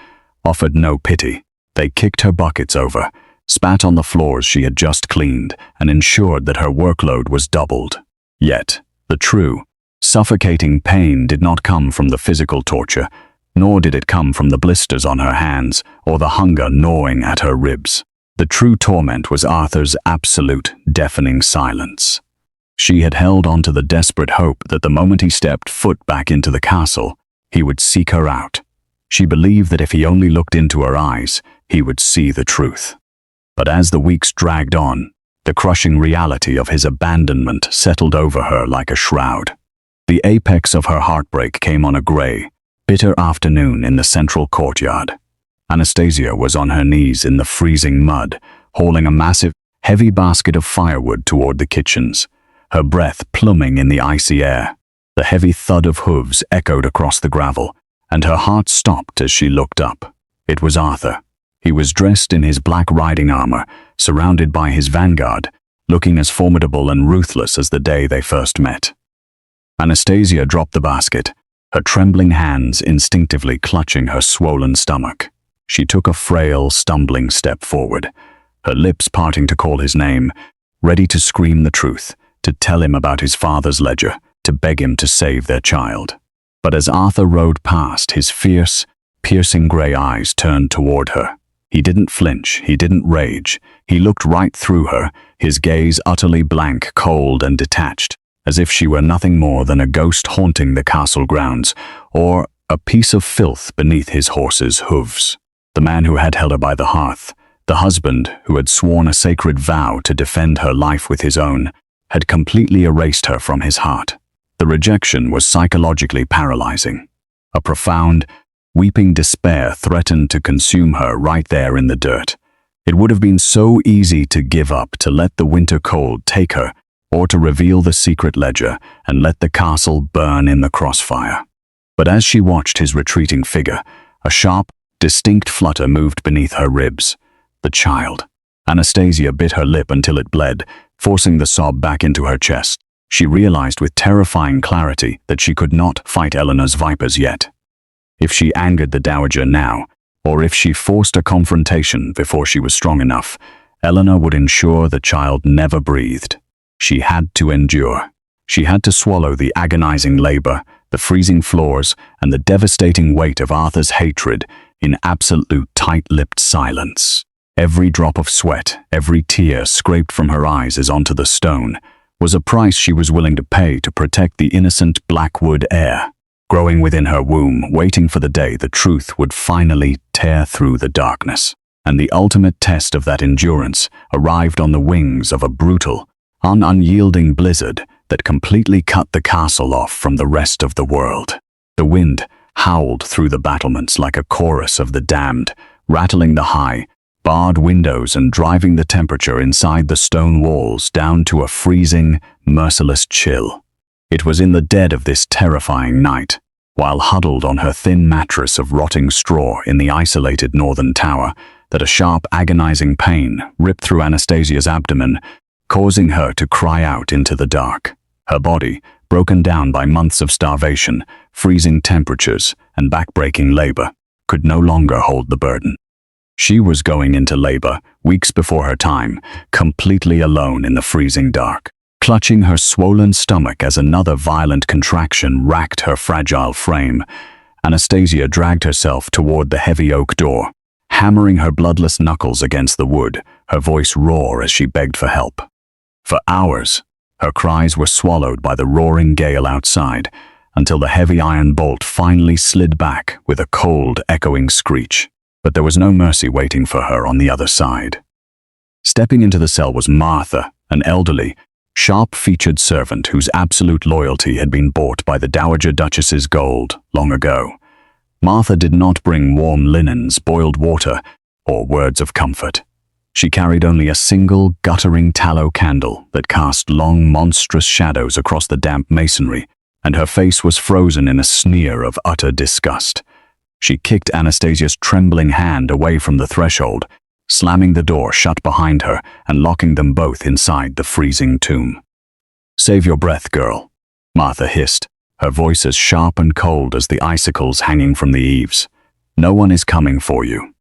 offered no pity. They kicked her buckets over, spat on the floors she had just cleaned, and ensured that her workload was doubled. Yet, the true, suffocating pain did not come from the physical torture, nor did it come from the blisters on her hands or the hunger gnawing at her ribs. The true torment was Arthur's absolute, deafening silence. She had held on to the desperate hope that the moment he stepped foot back into the castle, he would seek her out. She believed that if he only looked into her eyes, he would see the truth. But as the weeks dragged on, the crushing reality of his abandonment settled over her like a shroud. The apex of her heartbreak came on a gray, bitter afternoon in the central courtyard. Anastasia was on her knees in the freezing mud, hauling a massive, heavy basket of firewood toward the kitchens, her breath pluming in the icy air. The heavy thud of hooves echoed across the gravel, and her heart stopped as she looked up. It was Arthur. He was dressed in his black riding armor, surrounded by his vanguard, looking as formidable and ruthless as the day they first met. Anastasia dropped the basket, her trembling hands instinctively clutching her swollen stomach. She took a frail, stumbling step forward, her lips parting to call his name, ready to scream the truth, to tell him about his father's ledger, to beg him to save their child. But as Arthur rode past, his fierce, piercing gray eyes turned toward her. He didn't flinch, he didn't rage. He looked right through her, his gaze utterly blank, cold, and detached, as if she were nothing more than a ghost haunting the castle grounds, or a piece of filth beneath his horse's hooves. The man who had held her by the hearth, the husband who had sworn a sacred vow to defend her life with his own, had completely erased her from his heart. The rejection was psychologically paralyzing. A profound, Weeping despair threatened to consume her right there in the dirt. It would have been so easy to give up, to let the winter cold take her, or to reveal the secret ledger and let the castle burn in the crossfire. But as she watched his retreating figure, a sharp, distinct flutter moved beneath her ribs. The child. Anastasia bit her lip until it bled, forcing the sob back into her chest. She realized with terrifying clarity that she could not fight Eleanor's vipers yet. If she angered the Dowager now, or if she forced a confrontation before she was strong enough, Eleanor would ensure the child never breathed. She had to endure. She had to swallow the agonizing labor, the freezing floors, and the devastating weight of Arthur's hatred in absolute tight-lipped silence. Every drop of sweat, every tear scraped from her eyes as onto the stone, was a price she was willing to pay to protect the innocent Blackwood heir, growing within her womb, waiting for the day the truth would finally tear through the darkness. And the ultimate test of that endurance arrived on the wings of a brutal, unyielding blizzard that completely cut the castle off from the rest of the world. The wind howled through the battlements like a chorus of the damned, rattling the high, barred windows and driving the temperature inside the stone walls down to a freezing, merciless chill. It was in the dead of this terrifying night, while huddled on her thin mattress of rotting straw in the isolated northern tower, that a sharp, agonizing pain ripped through Anastasia's abdomen, causing her to cry out into the dark. Her body, broken down by months of starvation, freezing temperatures, and back-breaking labor, could no longer hold the burden. She was going into labor, weeks before her time, completely alone in the freezing dark. Clutching her swollen stomach as another violent contraction racked her fragile frame, Anastasia dragged herself toward the heavy oak door, hammering her bloodless knuckles against the wood, her voice raw as she begged for help. For hours, her cries were swallowed by the roaring gale outside, until the heavy iron bolt finally slid back with a cold, echoing screech. But there was no mercy waiting for her on the other side. Stepping into the cell was Martha, an elderly, sharp-featured servant whose absolute loyalty had been bought by the Dowager Duchess's gold long ago. Martha did not bring warm linens, boiled water, or words of comfort. She carried only a single, guttering tallow candle that cast long, monstrous shadows across the damp masonry, and her face was frozen in a sneer of utter disgust. She kicked Anastasia's trembling hand away from the threshold, slamming the door shut behind her and locking them both inside the freezing tomb. "Save your breath, girl," Martha hissed, her voice as sharp and cold as the icicles hanging from the eaves. "No one is coming for you.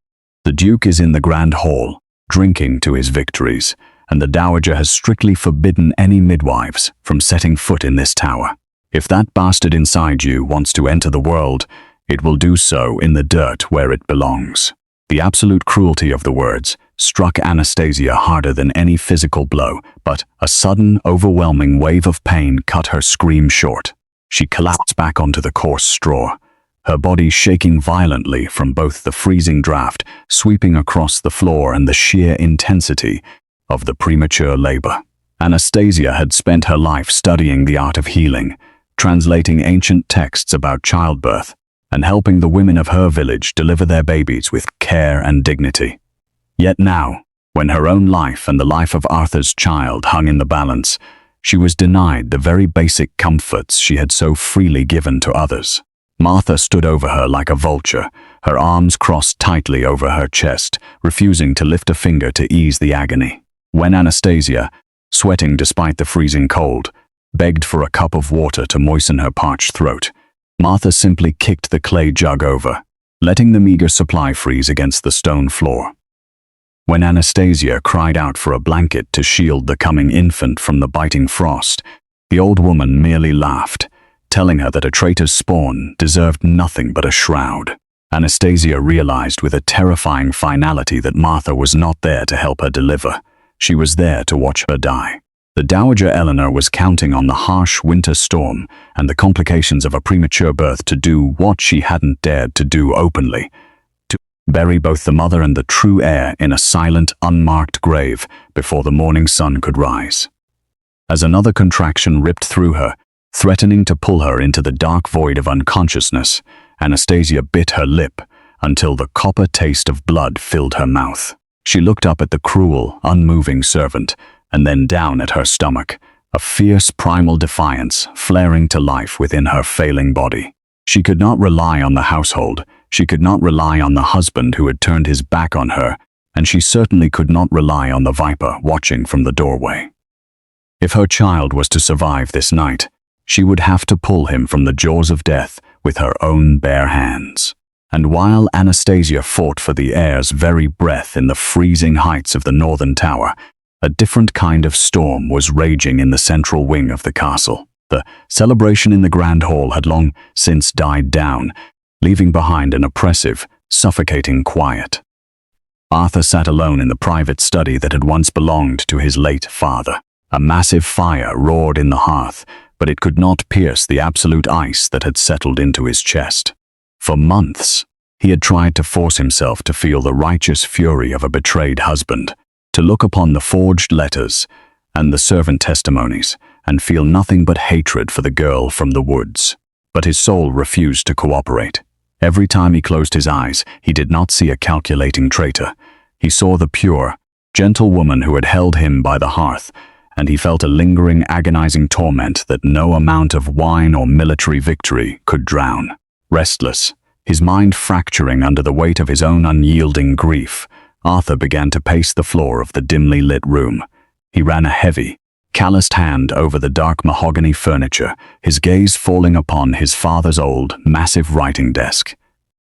The Duke is in the Grand Hall, drinking to his victories, and the Dowager has strictly forbidden any midwives from setting foot in this tower. If that bastard inside you wants to enter the world, it will do so in the dirt where it belongs." The absolute cruelty of the words struck Anastasia harder than any physical blow, but a sudden, overwhelming wave of pain cut her scream short. She collapsed back onto the coarse straw, her body shaking violently from both the freezing draft sweeping across the floor and the sheer intensity of the premature labor. Anastasia had spent her life studying the art of healing, translating ancient texts about childbirth, and helping the women of her village deliver their babies with care and dignity. Yet now, when her own life and the life of Arthur's child hung in the balance, she was denied the very basic comforts she had so freely given to others. Martha stood over her like a vulture, her arms crossed tightly over her chest, refusing to lift a finger to ease the agony. When Anastasia, sweating despite the freezing cold, begged for a cup of water to moisten her parched throat, Martha simply kicked the clay jug over, letting the meager supply freeze against the stone floor. When Anastasia cried out for a blanket to shield the coming infant from the biting frost, the old woman merely laughed, telling her that a traitor's spawn deserved nothing but a shroud. Anastasia realized with a terrifying finality that Martha was not there to help her deliver. She was there to watch her die. The Dowager Eleanor was counting on the harsh winter storm and the complications of a premature birth to do what she hadn't dared to do openly, to bury both the mother and the true heir in a silent, unmarked grave before the morning sun could rise. As another contraction ripped through her, threatening to pull her into the dark void of unconsciousness, Anastasia bit her lip until the copper taste of blood filled her mouth. She looked up at the cruel, unmoving servant, and then down at her stomach, a fierce primal defiance flaring to life within her failing body. She could not rely on the household, she could not rely on the husband who had turned his back on her, and she certainly could not rely on the viper watching from the doorway. If her child was to survive this night, she would have to pull him from the jaws of death with her own bare hands. And while Anastasia fought for the heir's very breath in the freezing heights of the northern tower, a different kind of storm was raging in the central wing of the castle. The celebration in the grand hall had long since died down, leaving behind an oppressive, suffocating quiet. Arthur sat alone in the private study that had once belonged to his late father. A massive fire roared in the hearth, but it could not pierce the absolute ice that had settled into his chest. For months, he had tried to force himself to feel the righteous fury of a betrayed husband, to look upon the forged letters and the servant testimonies and feel nothing but hatred for the girl from the woods. But his soul refused to cooperate. Every time he closed his eyes, he did not see a calculating traitor. He saw the pure, gentle woman who had held him by the hearth, and he felt a lingering, agonizing torment that no amount of wine or military victory could drown. Restless, his mind fracturing under the weight of his own unyielding grief, Arthur began to pace the floor of the dimly lit room. He ran a heavy, calloused hand over the dark mahogany furniture, his gaze falling upon his father's old, massive writing desk.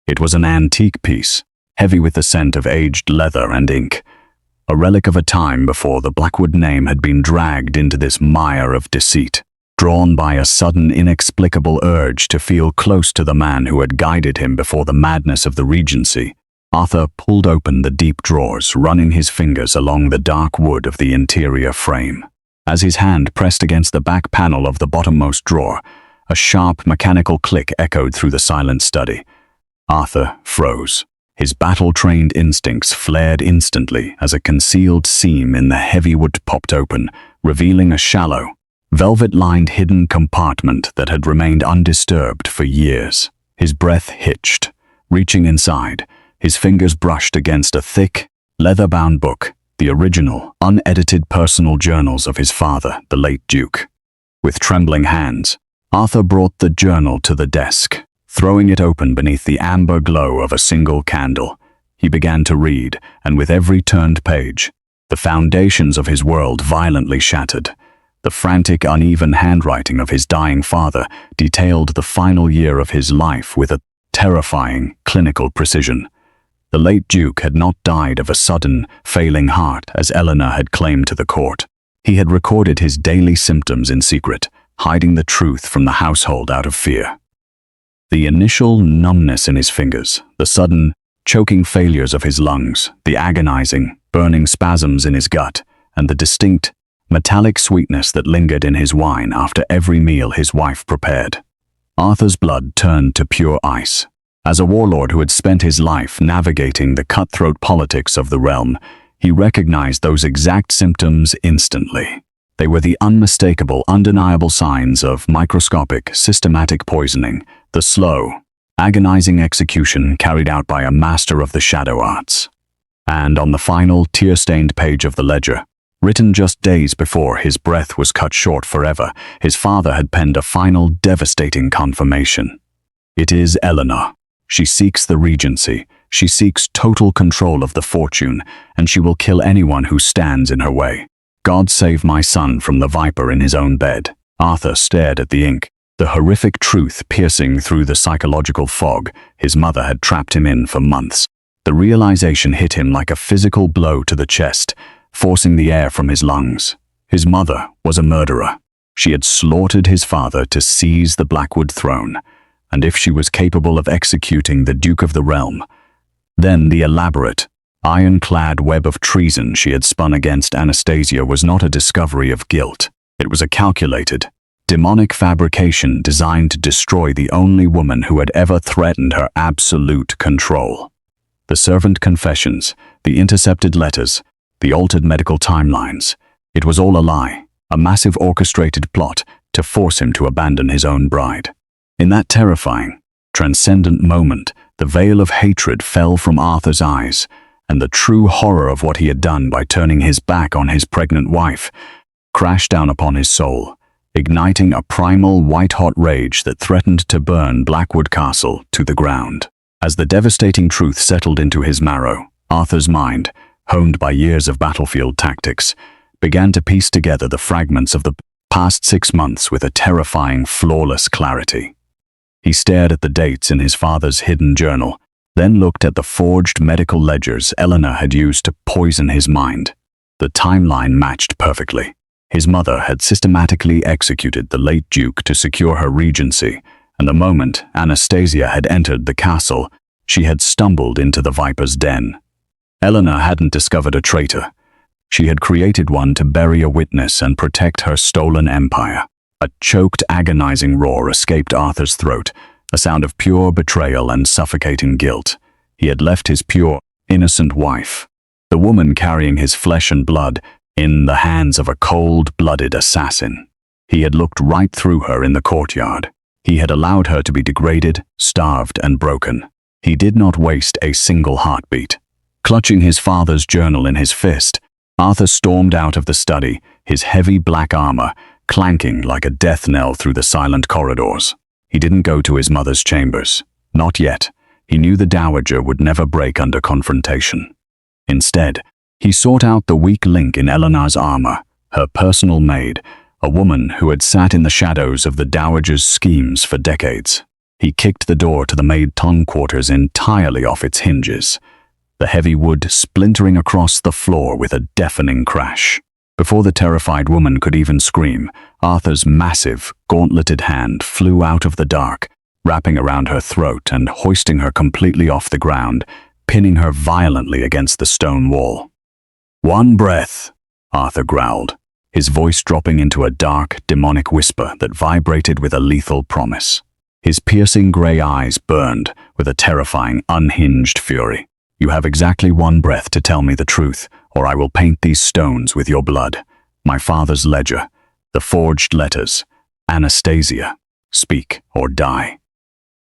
It was an antique piece, heavy with the scent of aged leather and ink, a relic of a time before the Blackwood name had been dragged into this mire of deceit. Drawn by a sudden, inexplicable urge to feel close to the man who had guided him before the madness of the Regency, Arthur pulled open the deep drawers, running his fingers along the dark wood of the interior frame. As his hand pressed against the back panel of the bottommost drawer, a sharp, mechanical click echoed through the silent study. Arthur froze. His battle-trained instincts flared instantly as a concealed seam in the heavy wood popped open, revealing a shallow, velvet-lined hidden compartment that had remained undisturbed for years. His breath hitched. Reaching inside, his fingers brushed against a thick, leather-bound book, the original, unedited personal journals of his father, the late Duke. With trembling hands, Arthur brought the journal to the desk. Throwing it open beneath the amber glow of a single candle, he began to read, and with every turned page, the foundations of his world violently shattered. The frantic, uneven handwriting of his dying father detailed the final year of his life with a terrifying, clinical precision. The late Duke had not died of a sudden, failing heart, as Eleanor had claimed to the court. He had recorded his daily symptoms in secret, hiding the truth from the household out of fear. The initial numbness in his fingers, the sudden, choking failures of his lungs, the agonizing, burning spasms in his gut, and the distinct, metallic sweetness that lingered in his wine after every meal his wife prepared. Arthur's blood turned to pure ice. As a warlord who had spent his life navigating the cutthroat politics of the realm, he recognized those exact symptoms instantly. They were the unmistakable, undeniable signs of microscopic, systematic poisoning, the slow, agonizing execution carried out by a master of the shadow arts. And on the final, tear-stained page of the ledger, written just days before his breath was cut short forever, his father had penned a final, devastating confirmation. It is Eleanor. She seeks the regency. She seeks total control of the fortune, and she will kill anyone who stands in her way. God save my son from the viper in his own bed. Arthur stared at the ink, the horrific truth piercing through the psychological fog his mother had trapped him in for months. The realization hit him like a physical blow to the chest, forcing the air from his lungs. His mother was a murderer. She had slaughtered his father to seize the Blackwood throne, and if she was capable of executing the Duke of the realm, then the elaborate, iron-clad web of treason she had spun against Anastasia was not a discovery of guilt. It was a calculated, demonic fabrication designed to destroy the only woman who had ever threatened her absolute control. The servant confessions, the intercepted letters, the altered medical timelines. It was all a lie, a massive orchestrated plot to force him to abandon his own bride. In that terrifying, transcendent moment, the veil of hatred fell from Arthur's eyes, and the true horror of what he had done by turning his back on his pregnant wife crashed down upon his soul, igniting a primal white-hot rage that threatened to burn Blackwood Castle to the ground. As the devastating truth settled into his marrow, Arthur's mind, honed by years of battlefield tactics, began to piece together the fragments of the past 6 months with a terrifying, flawless clarity. He stared at the dates in his father's hidden journal, then looked at the forged medical ledgers Eleanor had used to poison his mind. The timeline matched perfectly. His mother had systematically executed the late Duke to secure her regency, and the moment Anastasia had entered the castle, she had stumbled into the Viper's den. Eleanor hadn't discovered a traitor. She had created one to bury a witness and protect her stolen empire. A choked, agonizing roar escaped Arthur's throat, a sound of pure betrayal and suffocating guilt. He had left his pure, innocent wife, the woman carrying his flesh and blood, in the hands of a cold-blooded assassin. He had looked right through her in the courtyard. He had allowed her to be degraded, starved, and broken. He did not waste a single heartbeat. Clutching his father's journal in his fist, Arthur stormed out of the study, his heavy black armor clanking like a death knell through the silent corridors. He didn't go to his mother's chambers. Not yet. He knew the Dowager would never break under confrontation. Instead, he sought out the weak link in Eleanor's armor, her personal maid, a woman who had sat in the shadows of the Dowager's schemes for decades. He kicked the door to the maid-ton quarters entirely off its hinges, the heavy wood splintering across the floor with a deafening crash. Before the terrified woman could even scream, Arthur's massive, gauntleted hand flew out of the dark, wrapping around her throat and hoisting her completely off the ground, pinning her violently against the stone wall. "One breath," Arthur growled, his voice dropping into a dark, demonic whisper that vibrated with a lethal promise. His piercing gray eyes burned with a terrifying, unhinged fury. "You have exactly 1 breath to tell me the truth, or I will paint these stones with your blood. My father's ledger, the forged letters, Anastasia. Speak or die."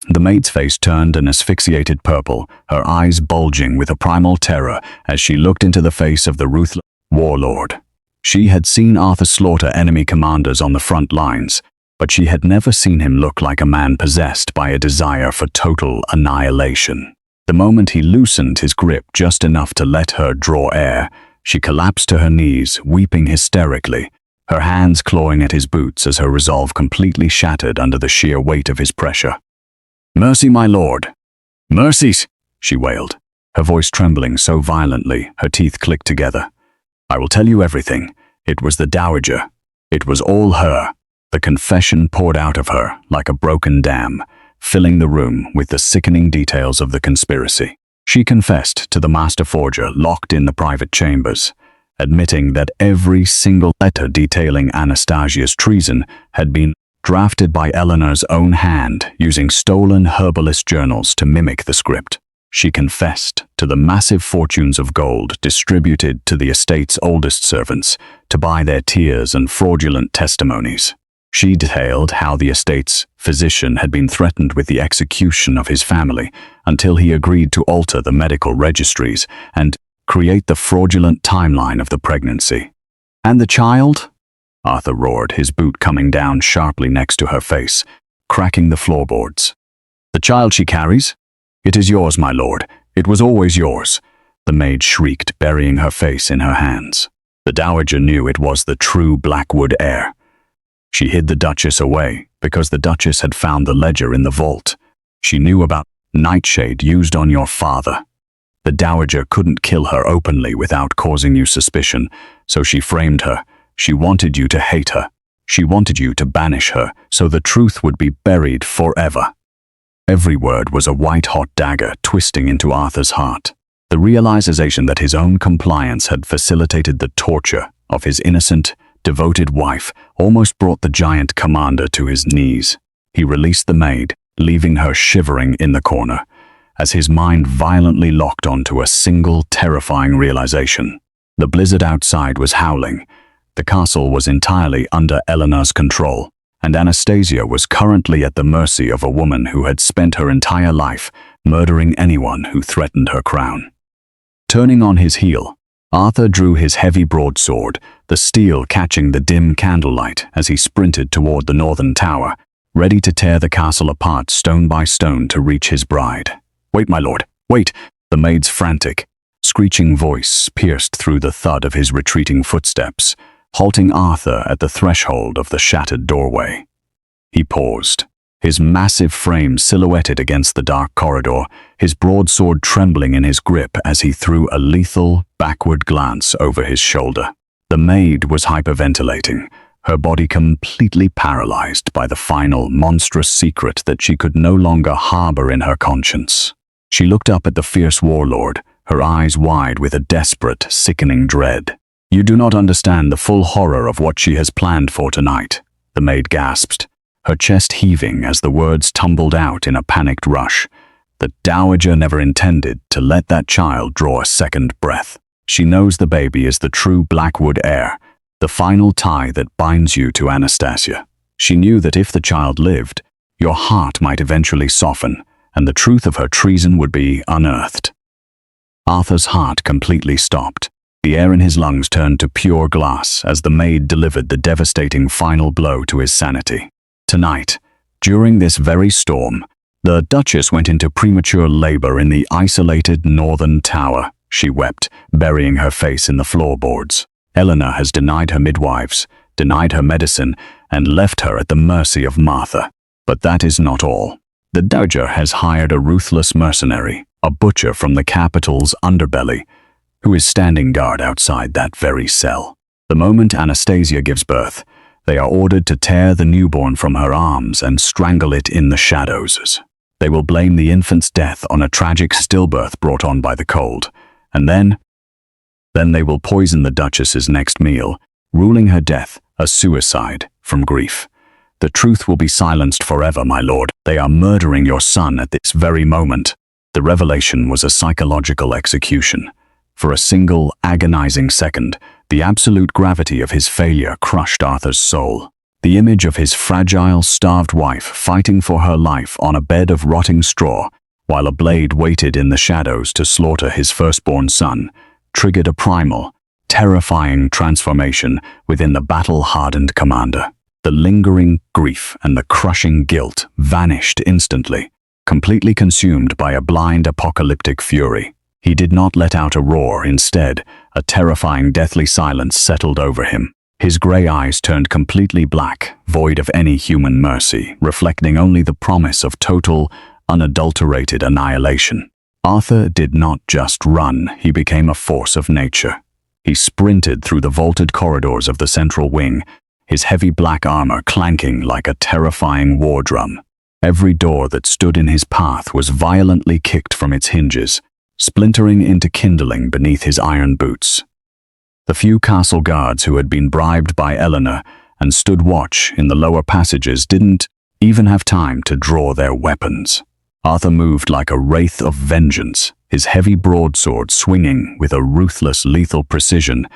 The maid's face turned an asphyxiated purple, her eyes bulging with a primal terror as she looked into the face of the ruthless warlord. She had seen Arthur slaughter enemy commanders on the front lines, but she had never seen him look like a man possessed by a desire for total annihilation. The moment he loosened his grip just enough to let her draw air, she collapsed to her knees, weeping hysterically, her hands clawing at his boots as her resolve completely shattered under the sheer weight of his pressure. "Mercy, my lord! Mercies!" she wailed, her voice trembling so violently her teeth clicked together. "I will tell you everything. It was the Dowager. It was all her." The confession poured out of her like a broken dam, filling the room with the sickening details of the conspiracy. She confessed to the master forger locked in the private chambers, admitting that every single letter detailing Anastasia's treason had been drafted by Eleanor's own hand using stolen herbalist journals to mimic the script. She confessed to the massive fortunes of gold distributed to the estate's oldest servants to buy their tears and fraudulent testimonies. She detailed how the estate's physician had been threatened with the execution of his family until he agreed to alter the medical registries and create the fraudulent timeline of the pregnancy. "And the child?" Arthur roared, his boot coming down sharply next to her face, cracking the floorboards. "The child she carries? It is yours, my lord. It was always yours," the maid shrieked, burying her face in her hands. The Dowager knew it was the true Blackwood heir. She hid the Duchess away because the Duchess had found the ledger in the vault. She knew about nightshade used on your father. The Dowager couldn't kill her openly without causing you suspicion, so she framed her. She wanted you to hate her. She wanted you to banish her, so the truth would be buried forever. Every word was a white-hot dagger twisting into Arthur's heart. The realization that his own compliance had facilitated the torture of his innocent, devoted wife almost brought the giant commander to his knees. He released the maid, leaving her shivering in the corner, as his mind violently locked onto a single terrifying realization. The blizzard outside was howling. The castle was entirely under Eleanor's control, and Anastasia was currently at the mercy of a woman who had spent her entire life murdering anyone who threatened her crown. Turning on his heel, Arthur drew his heavy broadsword, the steel catching the dim candlelight as he sprinted toward the northern tower, ready to tear the castle apart stone by stone to reach his bride. "Wait, my lord, wait!" The maid's frantic, screeching voice pierced through the thud of his retreating footsteps, halting Arthur at the threshold of the shattered doorway. He paused, his massive frame silhouetted against the dark corridor, his broadsword trembling in his grip as he threw a lethal, backward glance over his shoulder. The maid was hyperventilating, her body completely paralyzed by the final, monstrous secret that she could no longer harbor in her conscience. She looked up at the fierce warlord, her eyes wide with a desperate, sickening dread. "You do not understand the full horror of what she has planned for tonight," the maid gasped, her chest heaving as the words tumbled out in a panicked rush. "The Dowager never intended to let that child draw a second breath. She knows the baby is the true Blackwood heir, the final tie that binds you to Anastasia. She knew that if the child lived, your heart might eventually soften, and the truth of her treason would be unearthed." Arthur's heart completely stopped. The air in his lungs turned to pure glass as the maid delivered the devastating final blow to his sanity. Tonight, during this very storm, the Duchess went into premature labor in the isolated northern tower. She wept, burying her face in the floorboards. Eleanor has denied her midwives, denied her medicine, and left her at the mercy of Martha. But that is not all. The Dowager has hired a ruthless mercenary, a butcher from the capital's underbelly, who is standing guard outside that very cell. The moment Anastasia gives birth, they are ordered to tear the newborn from her arms and strangle it in the shadows. They will blame the infant's death on a tragic stillbirth brought on by the cold, and then they will poison the Duchess's next meal, ruling her death a suicide from grief. The truth will be silenced forever, my lord. They are murdering your son at this very moment. The revelation was a psychological execution. For a single, agonizing second, the absolute gravity of his failure crushed Arthur's soul. The image of his fragile, starved wife fighting for her life on a bed of rotting straw, while a blade waited in the shadows to slaughter his firstborn son, triggered a primal, terrifying transformation within the battle-hardened commander. The lingering grief and the crushing guilt vanished instantly, completely consumed by a blind apocalyptic fury. He did not let out a roar. Instead, a terrifying deathly silence settled over him. His gray eyes turned completely black, void of any human mercy, reflecting only the promise of total, unadulterated annihilation. Arthur did not just run, he became a force of nature. He sprinted through the vaulted corridors of the central wing, his heavy black armor clanking like a terrifying war drum. Every door that stood in his path was violently kicked from its hinges, splintering into kindling beneath his iron boots. The few castle guards who had been bribed by Eleanor and stood watch in the lower passages didn't even have time to draw their weapons. Arthur moved like a wraith of vengeance, his heavy broadsword swinging with a ruthless, lethal precision,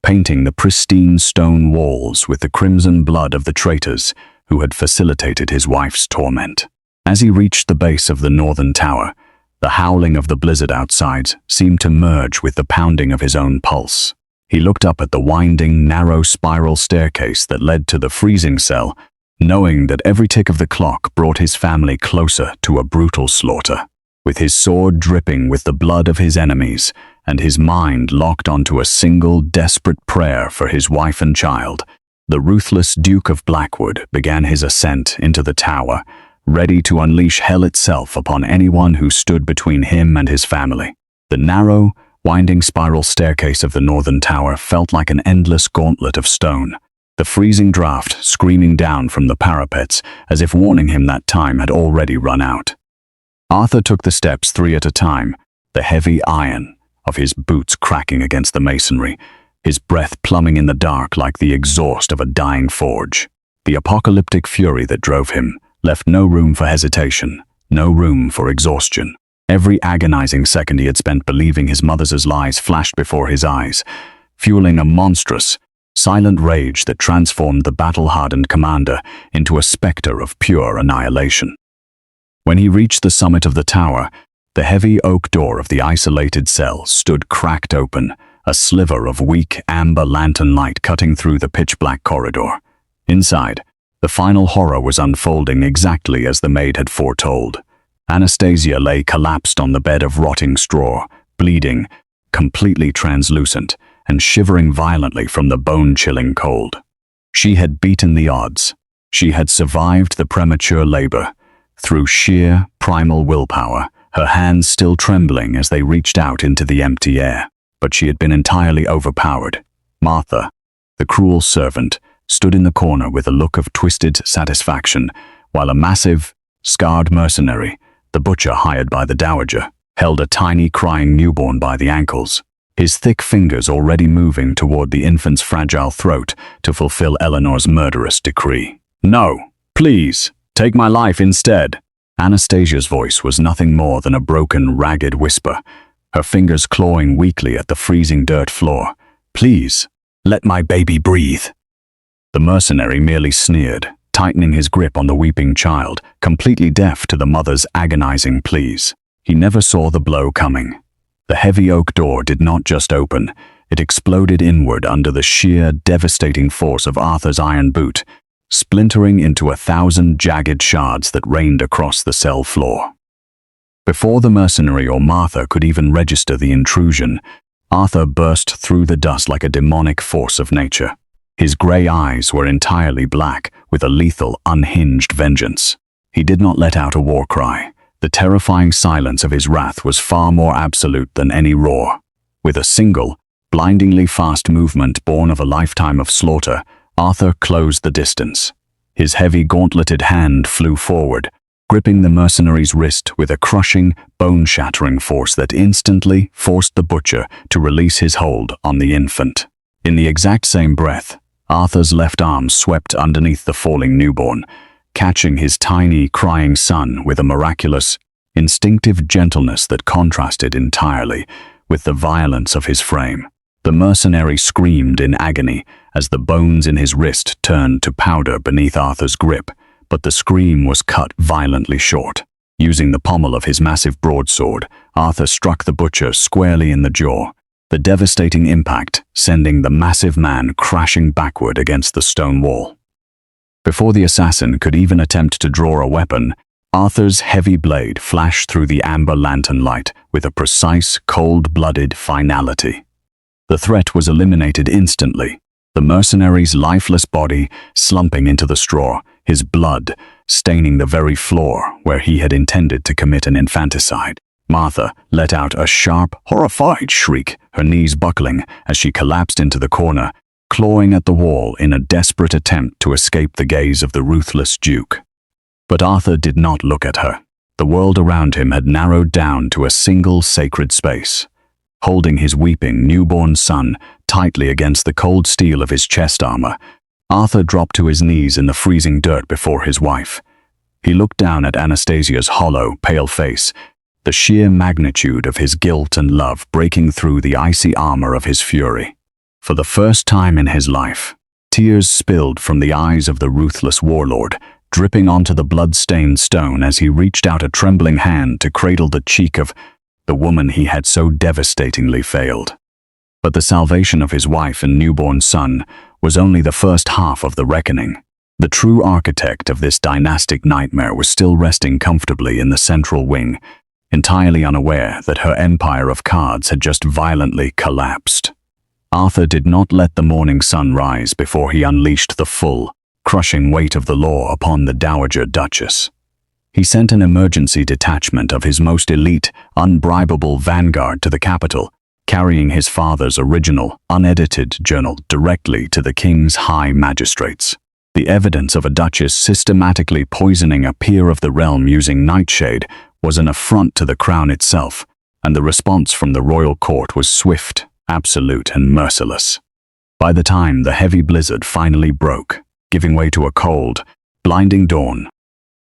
painting the pristine stone walls with the crimson blood of the traitors who had facilitated his wife's torment. As he reached the base of the northern tower, the howling of the blizzard outside seemed to merge with the pounding of his own pulse. He looked up at the winding, narrow spiral staircase that led to the freezing cell, knowing that every tick of the clock brought his family closer to a brutal slaughter. With his sword dripping with the blood of his enemies, and his mind locked onto a single desperate prayer for his wife and child, the ruthless Duke of Blackwood began his ascent into the tower, ready to unleash hell itself upon anyone who stood between him and his family. The narrow, winding spiral staircase of the northern tower felt like an endless gauntlet of stone, the freezing draft screaming down from the parapets as if warning him that time had already run out. Arthur took the steps 3 at a time, the heavy iron of his boots cracking against the masonry, his breath plumbing in the dark like the exhaust of a dying forge. The apocalyptic fury that drove him left no room for hesitation, no room for exhaustion. Every agonizing second he had spent believing his mother's lies flashed before his eyes, fueling a monstrous, silent rage that transformed the battle-hardened commander into a specter of pure annihilation. When he reached the summit of the tower, the heavy oak door of the isolated cell stood cracked open, a sliver of weak amber lantern light cutting through the pitch-black corridor. Inside, the final horror was unfolding exactly as the maid had foretold. Anastasia lay collapsed on the bed of rotting straw, bleeding, completely translucent, and shivering violently from the bone-chilling cold. She had beaten the odds. She had survived the premature labor. Through sheer, primal willpower, her hands still trembling as they reached out into the empty air. But she had been entirely overpowered. Martha, the cruel servant, stood in the corner with a look of twisted satisfaction, while a massive, scarred mercenary, the butcher hired by the Dowager, held a tiny crying newborn by the ankles, his thick fingers already moving toward the infant's fragile throat to fulfill Eleanor's murderous decree. "No, please, take my life instead." Anastasia's voice was nothing more than a broken, ragged whisper, her fingers clawing weakly at the freezing dirt floor. "Please, let my baby breathe." The mercenary merely sneered, tightening his grip on the weeping child, completely deaf to the mother's agonizing pleas. He never saw the blow coming. The heavy oak door did not just open, it exploded inward under the sheer, devastating force of Arthur's iron boot, splintering into 1,000 jagged shards that rained across the cell floor. Before the mercenary or Martha could even register the intrusion, Arthur burst through the dust like a demonic force of nature. His grey eyes were entirely black, with a lethal, unhinged vengeance. He did not let out a war cry. The terrifying silence of his wrath was far more absolute than any roar. With a single, blindingly fast movement born of a lifetime of slaughter, Arthur closed the distance. His heavy gauntleted hand flew forward, gripping the mercenary's wrist with a crushing, bone-shattering force that instantly forced the butcher to release his hold on the infant. In the exact same breath, Arthur's left arm swept underneath the falling newborn, catching his tiny, crying son with a miraculous, instinctive gentleness that contrasted entirely with the violence of his frame. The mercenary screamed in agony as the bones in his wrist turned to powder beneath Arthur's grip, but the scream was cut violently short. Using the pommel of his massive broadsword, Arthur struck the butcher squarely in the jaw, the devastating impact sending the massive man crashing backward against the stone wall. Before the assassin could even attempt to draw a weapon, Arthur's heavy blade flashed through the amber lantern light with a precise, cold-blooded finality. The threat was eliminated instantly, the mercenary's lifeless body slumping into the straw, his blood staining the very floor where he had intended to commit an infanticide. Martha let out a sharp, horrified shriek, her knees buckling as she collapsed into the corner, clawing at the wall in a desperate attempt to escape the gaze of the ruthless Duke. But Arthur did not look at her. The world around him had narrowed down to a single sacred space. Holding his weeping, newborn son tightly against the cold steel of his chest armor, Arthur dropped to his knees in the freezing dirt before his wife. He looked down at Anastasia's hollow, pale face, the sheer magnitude of his guilt and love breaking through the icy armor of his fury. For the first time in his life, tears spilled from the eyes of the ruthless warlord, dripping onto the blood-stained stone as he reached out a trembling hand to cradle the cheek of the woman he had so devastatingly failed. But the salvation of his wife and newborn son was only the first half of the reckoning. The true architect of this dynastic nightmare was still resting comfortably in the central wing, entirely unaware that her empire of cards had just violently collapsed. Arthur did not let the morning sun rise before he unleashed the full, crushing weight of the law upon the Dowager Duchess. He sent an emergency detachment of his most elite, unbribable vanguard to the capital, carrying his father's original, unedited journal directly to the king's high magistrates. The evidence of a duchess systematically poisoning a peer of the realm using nightshade was an affront to the crown itself, and the response from the royal court was swift, absolute, and merciless. By the time the heavy blizzard finally broke, giving way to a cold, blinding dawn,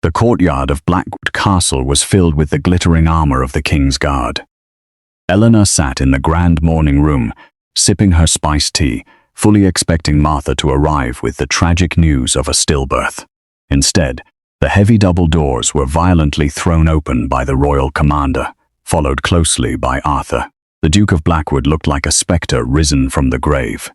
the courtyard of Blackwood Castle was filled with the glittering armor of the king's guard. Eleanor sat in the grand morning room, sipping her spiced tea, fully expecting Martha to arrive with the tragic news of a stillbirth. Instead, the heavy double doors were violently thrown open by the royal commander, followed closely by Arthur. The Duke of Blackwood looked like a spectre risen from the grave.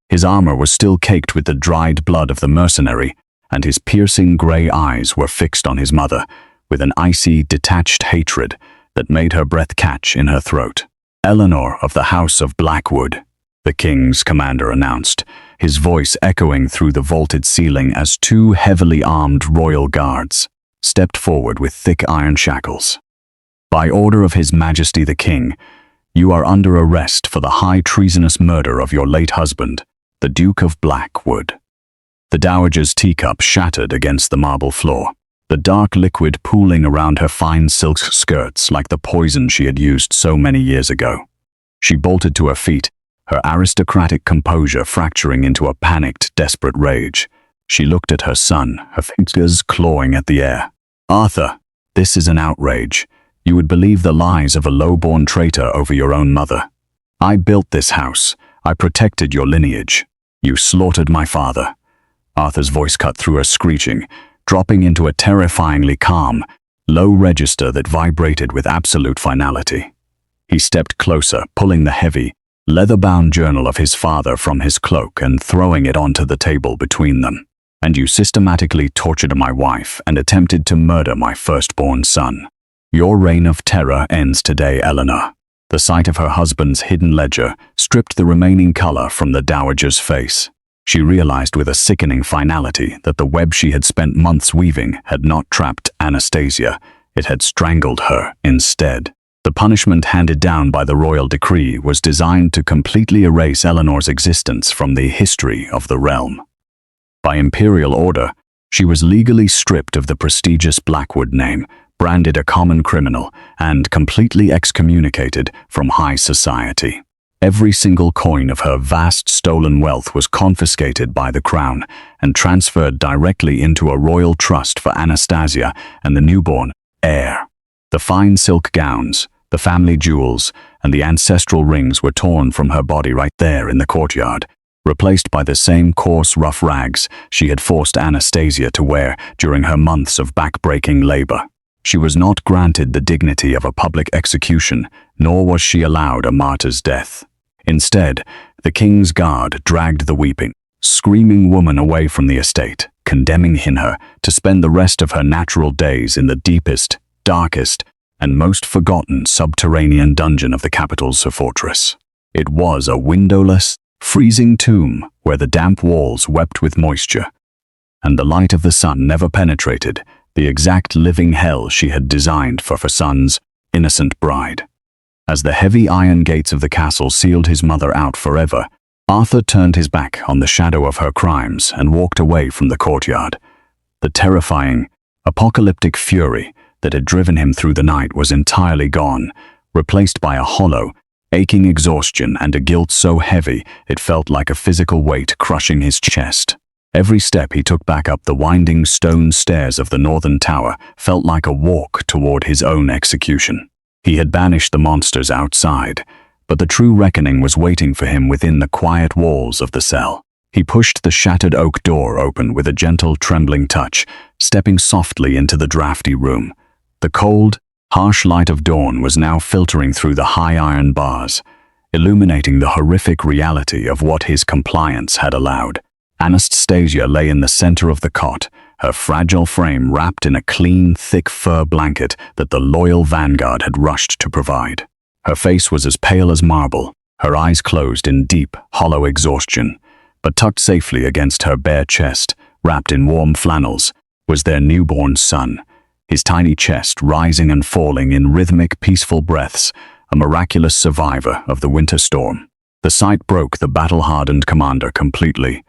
His armor was still caked with the dried blood of the mercenary, and his piercing grey eyes were fixed on his mother, with an icy, detached hatred that made her breath catch in her throat. "Eleanor of the House of Blackwood," the king's commander announced, his voice echoing through the vaulted ceiling as two heavily armed royal guards stepped forward with thick iron shackles. "By order of His Majesty the King, you are under arrest for the high treasonous murder of your late husband, the Duke of Blackwood." The dowager's teacup shattered against the marble floor, the dark liquid pooling around her fine silk skirts like the poison she had used so many years ago. She bolted to her feet, her aristocratic composure fracturing into a panicked, desperate rage. She looked at her son, her fingers clawing at the air. "Arthur, this is an outrage. You would believe the lies of a low-born traitor over your own mother. I built this house. I protected your lineage. You slaughtered my father." Arthur's voice cut through her screeching, dropping into a terrifyingly calm, low register that vibrated with absolute finality. He stepped closer, pulling the heavy, leather-bound journal of his father from his cloak and throwing it onto the table between them. "And you systematically tortured my wife and attempted to murder my firstborn son. Your reign of terror ends today, Eleanor." The sight of her husband's hidden ledger stripped the remaining color from the dowager's face. She realized with a sickening finality that the web she had spent months weaving had not trapped Anastasia, it had strangled her instead. The punishment handed down by the royal decree was designed to completely erase Eleanor's existence from the history of the realm. By imperial order, she was legally stripped of the prestigious Blackwood name, branded a common criminal, and completely excommunicated from high society. Every single coin of her vast stolen wealth was confiscated by the crown and transferred directly into a royal trust for Anastasia and the newborn heir. The fine silk gowns, the family jewels, and the ancestral rings were torn from her body right there in the courtyard, replaced by the same coarse, rough rags she had forced Anastasia to wear during her months of back-breaking labor. She was not granted the dignity of a public execution, nor was she allowed a martyr's death. Instead, the king's guard dragged the weeping, screaming woman away from the estate, condemning her to spend the rest of her natural days in the deepest, darkest, and most forgotten subterranean dungeon of the capital's fortress. It was a windowless, freezing tomb where the damp walls wept with moisture, and the light of the sun never penetrated, the exact living hell she had designed for her son's innocent bride. As the heavy iron gates of the castle sealed his mother out forever, Arthur turned his back on the shadow of her crimes and walked away from the courtyard. The terrifying, apocalyptic fury that had driven him through the night was entirely gone, replaced by a hollow, aching exhaustion and a guilt so heavy it felt like a physical weight crushing his chest. Every step he took back up the winding stone stairs of the northern tower felt like a walk toward his own execution. He had banished the monsters outside, but the true reckoning was waiting for him within the quiet walls of the cell. He pushed the shattered oak door open with a gentle, trembling touch, stepping softly into the drafty room. The cold, harsh light of dawn was now filtering through the high iron bars, illuminating the horrific reality of what his compliance had allowed. Anastasia lay in the center of the cot, her fragile frame wrapped in a clean, thick fur blanket that the loyal vanguard had rushed to provide. Her face was as pale as marble, her eyes closed in deep, hollow exhaustion, but tucked safely against her bare chest, wrapped in warm flannels, was their newborn son, his tiny chest rising and falling in rhythmic, peaceful breaths, a miraculous survivor of the winter storm. The sight broke the battle-hardened commander completely.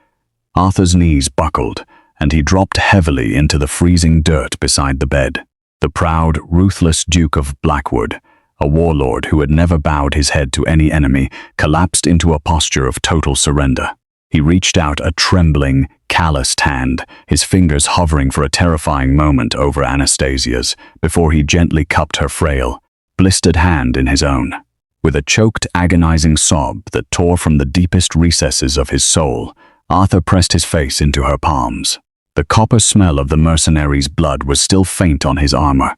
Arthur's knees buckled, and he dropped heavily into the freezing dirt beside the bed. The proud, ruthless Duke of Blackwood, a warlord who had never bowed his head to any enemy, collapsed into a posture of total surrender. He reached out a trembling, calloused hand, his fingers hovering for a terrifying moment over Anastasia's, before he gently cupped her frail, blistered hand in his own. With a choked, agonizing sob that tore from the deepest recesses of his soul, Arthur pressed his face into her palms. The copper smell of the mercenary's blood was still faint on his armor,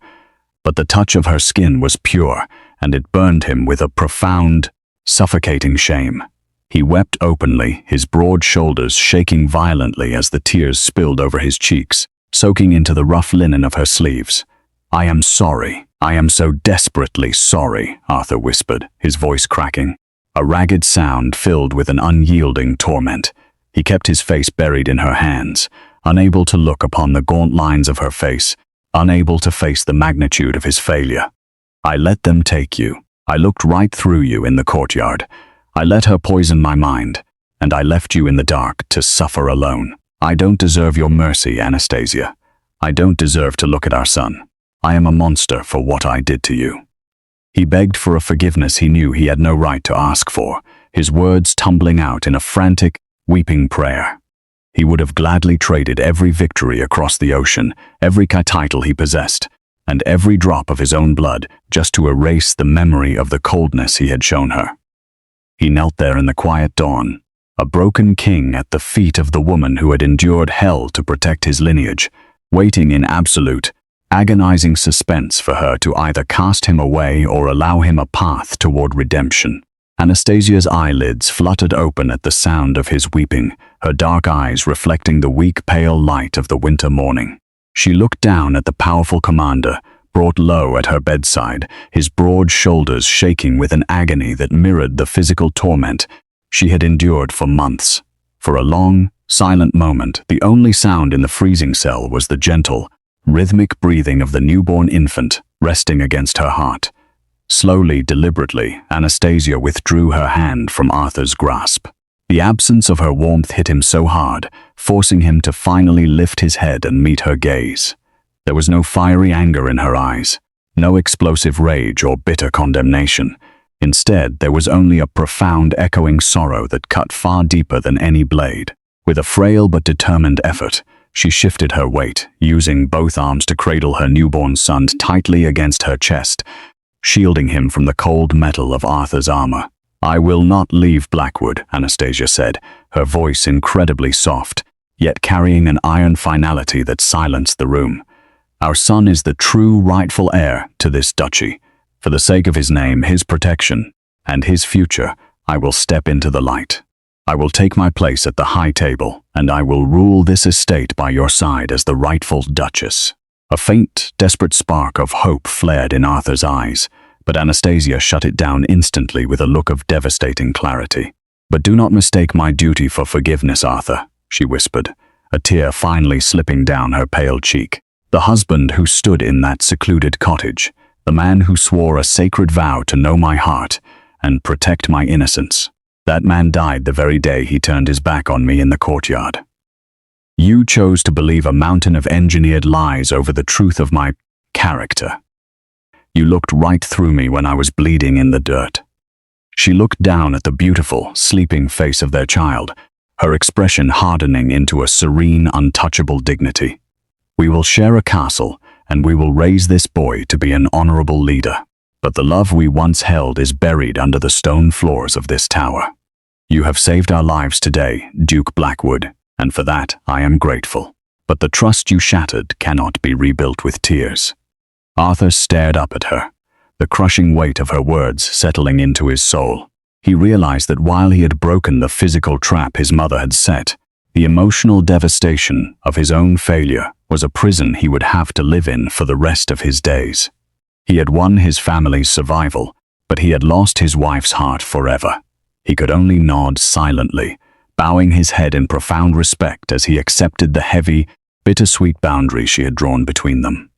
but the touch of her skin was pure, and it burned him with a profound, suffocating shame. He wept openly, his broad shoulders shaking violently as the tears spilled over his cheeks, soaking into the rough linen of her sleeves. "I am sorry. I am so desperately sorry," Arthur whispered, his voice cracking. A ragged sound filled with an unyielding torment. He kept his face buried in her hands, unable to look upon the gaunt lines of her face, unable to face the magnitude of his failure. "I let them take you. I looked right through you in the courtyard. I let her poison my mind, and I left you in the dark to suffer alone. I don't deserve your mercy, Anastasia. I don't deserve to look at our son. I am a monster for what I did to you." He begged for a forgiveness he knew he had no right to ask for, his words tumbling out in a frantic, weeping prayer. He would have gladly traded every victory across the ocean, every title he possessed, and every drop of his own blood just to erase the memory of the coldness he had shown her. He knelt there in the quiet dawn, a broken king at the feet of the woman who had endured hell to protect his lineage, waiting in absolute, agonizing suspense for her to either cast him away or allow him a path toward redemption. Anastasia's eyelids fluttered open at the sound of his weeping, her dark eyes reflecting the weak, pale light of the winter morning. She looked down at the powerful commander, brought low at her bedside, his broad shoulders shaking with an agony that mirrored the physical torment she had endured for months. For a long, silent moment, the only sound in the freezing cell was the gentle, rhythmic breathing of the newborn infant resting against her heart. Slowly, deliberately, Anastasia withdrew her hand from Arthur's grasp. The absence of her warmth hit him so hard, forcing him to finally lift his head and meet her gaze. There was no fiery anger in her eyes, no explosive rage or bitter condemnation. Instead, there was only a profound, echoing sorrow that cut far deeper than any blade. With a frail but determined effort, she shifted her weight, using both arms to cradle her newborn son tightly against her chest, shielding him from the cold metal of Arthur's armor. "I will not leave Blackwood," Anastasia said, her voice incredibly soft, yet carrying an iron finality that silenced the room. "Our son is the true rightful heir to this duchy. For the sake of his name, his protection, and his future, I will step into the light. I will take my place at the high table, and I will rule this estate by your side as the rightful duchess." A faint, desperate spark of hope flared in Arthur's eyes, but Anastasia shut it down instantly with a look of devastating clarity. "But do not mistake my duty for forgiveness, Arthur," she whispered, a tear finally slipping down her pale cheek. "The husband who stood in that secluded cottage, the man who swore a sacred vow to know my heart and protect my innocence, that man died the very day he turned his back on me in the courtyard. You chose to believe a mountain of engineered lies over the truth of my character. You looked right through me when I was bleeding in the dirt." She looked down at the beautiful, sleeping face of their child, her expression hardening into a serene, untouchable dignity. "We will share a castle, and we will raise this boy to be an honorable leader. But the love we once held is buried under the stone floors of this tower. You have saved our lives today, Duke Blackwood, and for that I am grateful. But the trust you shattered cannot be rebuilt with tears." Arthur stared up at her, the crushing weight of her words settling into his soul. He realized that while he had broken the physical trap his mother had set, the emotional devastation of his own failure was a prison he would have to live in for the rest of his days. He had won his family's survival, but he had lost his wife's heart forever. He could only nod silently, bowing his head in profound respect as he accepted the heavy, bittersweet boundary she had drawn between them.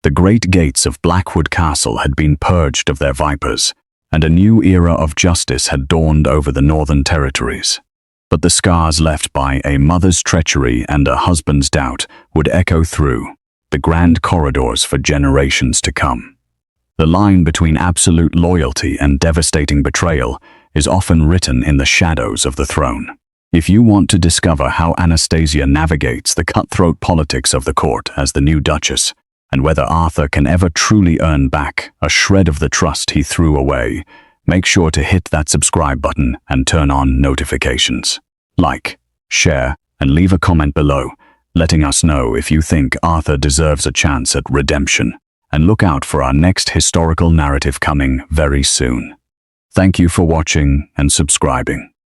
The great gates of Blackwood Castle had been purged of their vipers, and a new era of justice had dawned over the northern territories. But the scars left by a mother's treachery and a husband's doubt would echo through the grand corridors for generations to come. The line between absolute loyalty and devastating betrayal is often written in the shadows of the throne. If you want to discover how Anastasia navigates the cutthroat politics of the court as the new duchess, and whether Arthur can ever truly earn back a shred of the trust he threw away, Make sure to hit that subscribe button and turn on notifications. Like, share, and leave a comment below, letting us know if you think Arthur deserves a chance at redemption. And look out for our next historical narrative coming very soon. Thank you for watching and subscribing.